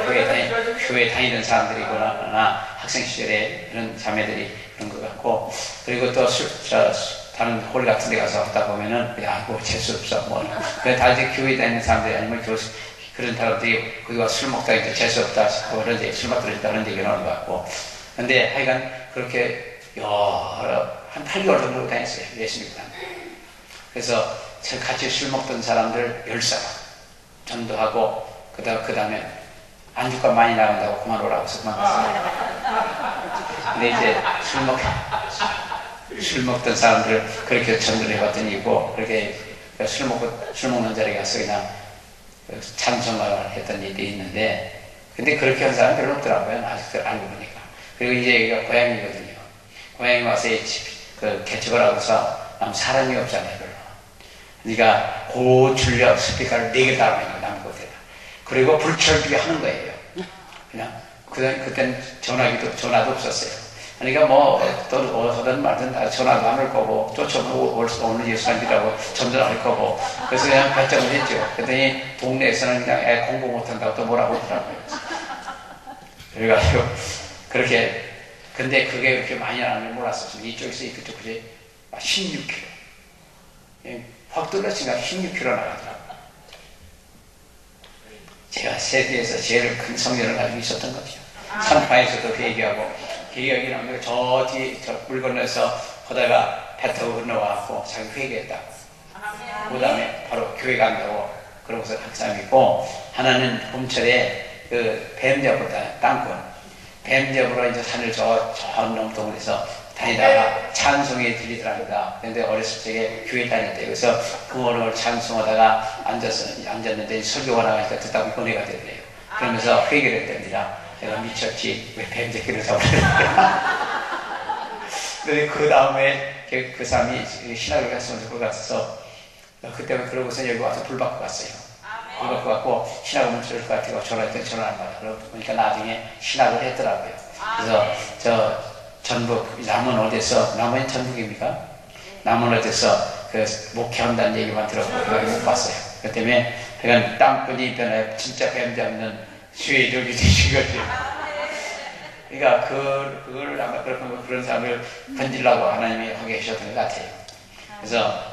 교회 다니던 사람들이거나 학생 시절에 그런 자매들이 그런 것 같고, 그리고 또 다른 홀 같은 데 가서 하다 보면은 야, 뭐 재수없어 뭐 다 이제 교회 다니는 사람들이 아니면 교수 그런 사람들이 거기 와 술 먹다 이제 재수없다 싶고 그런 얘기, 술 먹다 그런 얘기 나오는 것 같고. 근데 하여간 그렇게 한 8개월 정도 다녔어요. 예수 믿고 다녔어요. 그래서 같이 술 먹던 사람들 10사람 전도하고 그 다음에 안주값 많이 나간다고 그만 오라고 해서 그만 갔어요. 근데 이제 술 먹던 사람들 그렇게 전도를 해봤더니 있고, 그렇게 술 먹는 자리에 가서 그냥 찬송을 했던 일이 있는데, 근데 그렇게 한 사람은 별로 없더라고요. 아직도 알고 보니까. 그리고 이제 여기가 고향이거든요. 고향에 와서 그 개척을 하고서 사람이 없잖아요, 별로. 그러니까 고출력 스피커를 4개 달아놓은 거 남은 곳에다. 그리고 불철주기 하는 거예요. 그냥 그때는 전화도 없었어요. 그러니까 뭐 또 어떤 말든 다 전화도 안 할 거고 쫓아오고 오늘 예수님이라고 전도를 할 거고, 그래서 그냥 발전을 했죠. 그랬더니 동네에서는 그냥 애 공부 못한다고 또 뭐라고 하더라고요. 그래가지고 그렇게, 근데 그게 그렇게 많이 나는 줄 몰랐었어요. 이쪽에서 그쪽까지 16km. 확 떨어지니까 16km 나가더라고요. 제가 세계에서 제일 큰 성전을 가지고 있었던 거죠. 산파에서도 회개하고, 회개하기는 저 뒤에 물 건너서 하다가 배 타고 건너와갖고 자기 회개했다고. 그 다음에 바로 교회 간다고 그러고서 학사 믿고, 하나는 봄철에 그 뱀 잡았다, 땅꾼. 뱀 잡으러 이제 산을 저 넘동에서 다니다가 찬송이 들리더랍니다. 근데 어렸을 적에 교회 다닐 때, 그래서 그 오늘 찬송하다가 앉았는데 설교가 나가니까 듣다 보니 은혜가 되더래요. 그러면서 회개를 했답니다. 내가 미쳤지, 왜 뱀 새끼를 잡으려고. 근데 그 다음에 그 사람이 신학을 갔으면 좋을 것 같아서, 그때는 그러고서 여기 와서 불 받고 갔어요. 불 받고 갔고, 신학을 멈출 것 같아서 전화했더니 전화 안 받아. 그러니까 나중에 신학을 했더라고요. 그래서 전북, 남은 어디서, 남은 전북입니까? 남은 어디서 그 목회한다는 얘기만 들었고, 그걸 못 봤어요. 그 때문에, 그러니까 땅꾼이 변해 진짜 뱀 잡는 수혜력이 되신 거죠. 그러니까 그걸 아마 그런 사람을 건지려고 하나님이 하게 하셨던 것 같아요. 그래서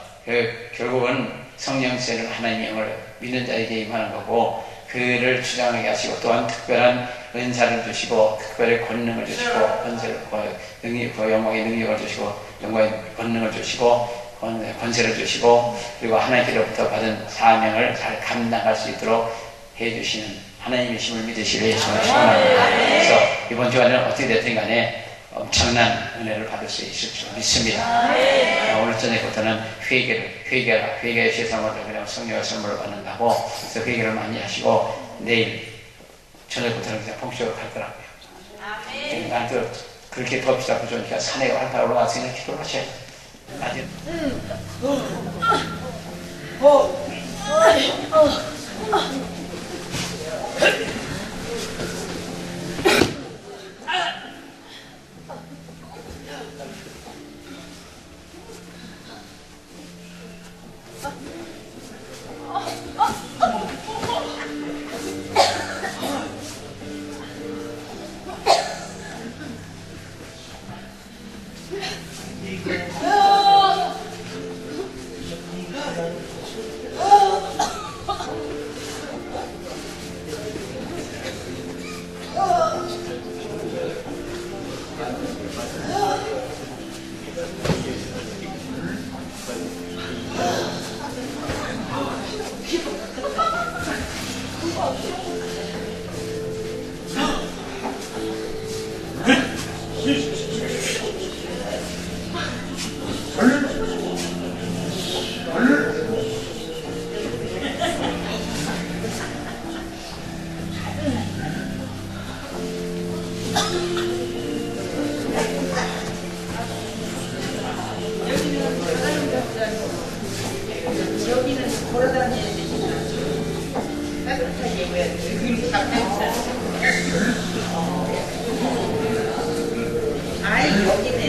결국은 성령세를 하나님을 믿는 자에게 임하는 거고, 그를 주장하게 하시고, 또한 특별한 은사를 주시고, 특별한 권능을 주시고, 영광의 능력을 주시고, 영광의 권능을 주시고, 권세를 주시고, 그리고 하나님께로부터 받은 사명을 잘 감당할 수 있도록 해주시는 하나님의 힘을 믿으시길 예수님을 축원합니다. 그래서 이번 주간에는 어떻게 됐든 간에 엄청난 은혜를 받을 수 있을 줄 믿습니다. 오늘 저녁부터는 회개의 세상으로 그냥 성령의 선물을 받는다고, 그래서 회개를 많이 하시고, 내일 저녁부터는 그냥 본격적으로 갈 거라고요. 나한테 그렇게 덥지않고 좋으니까 산에 활발 올라가서 그냥 기도를 하셔야 돼요. 맞아요. 여기는 걸어다녀야 되니까 따뜻하게 입어야 돼. 여기는 아이 여기는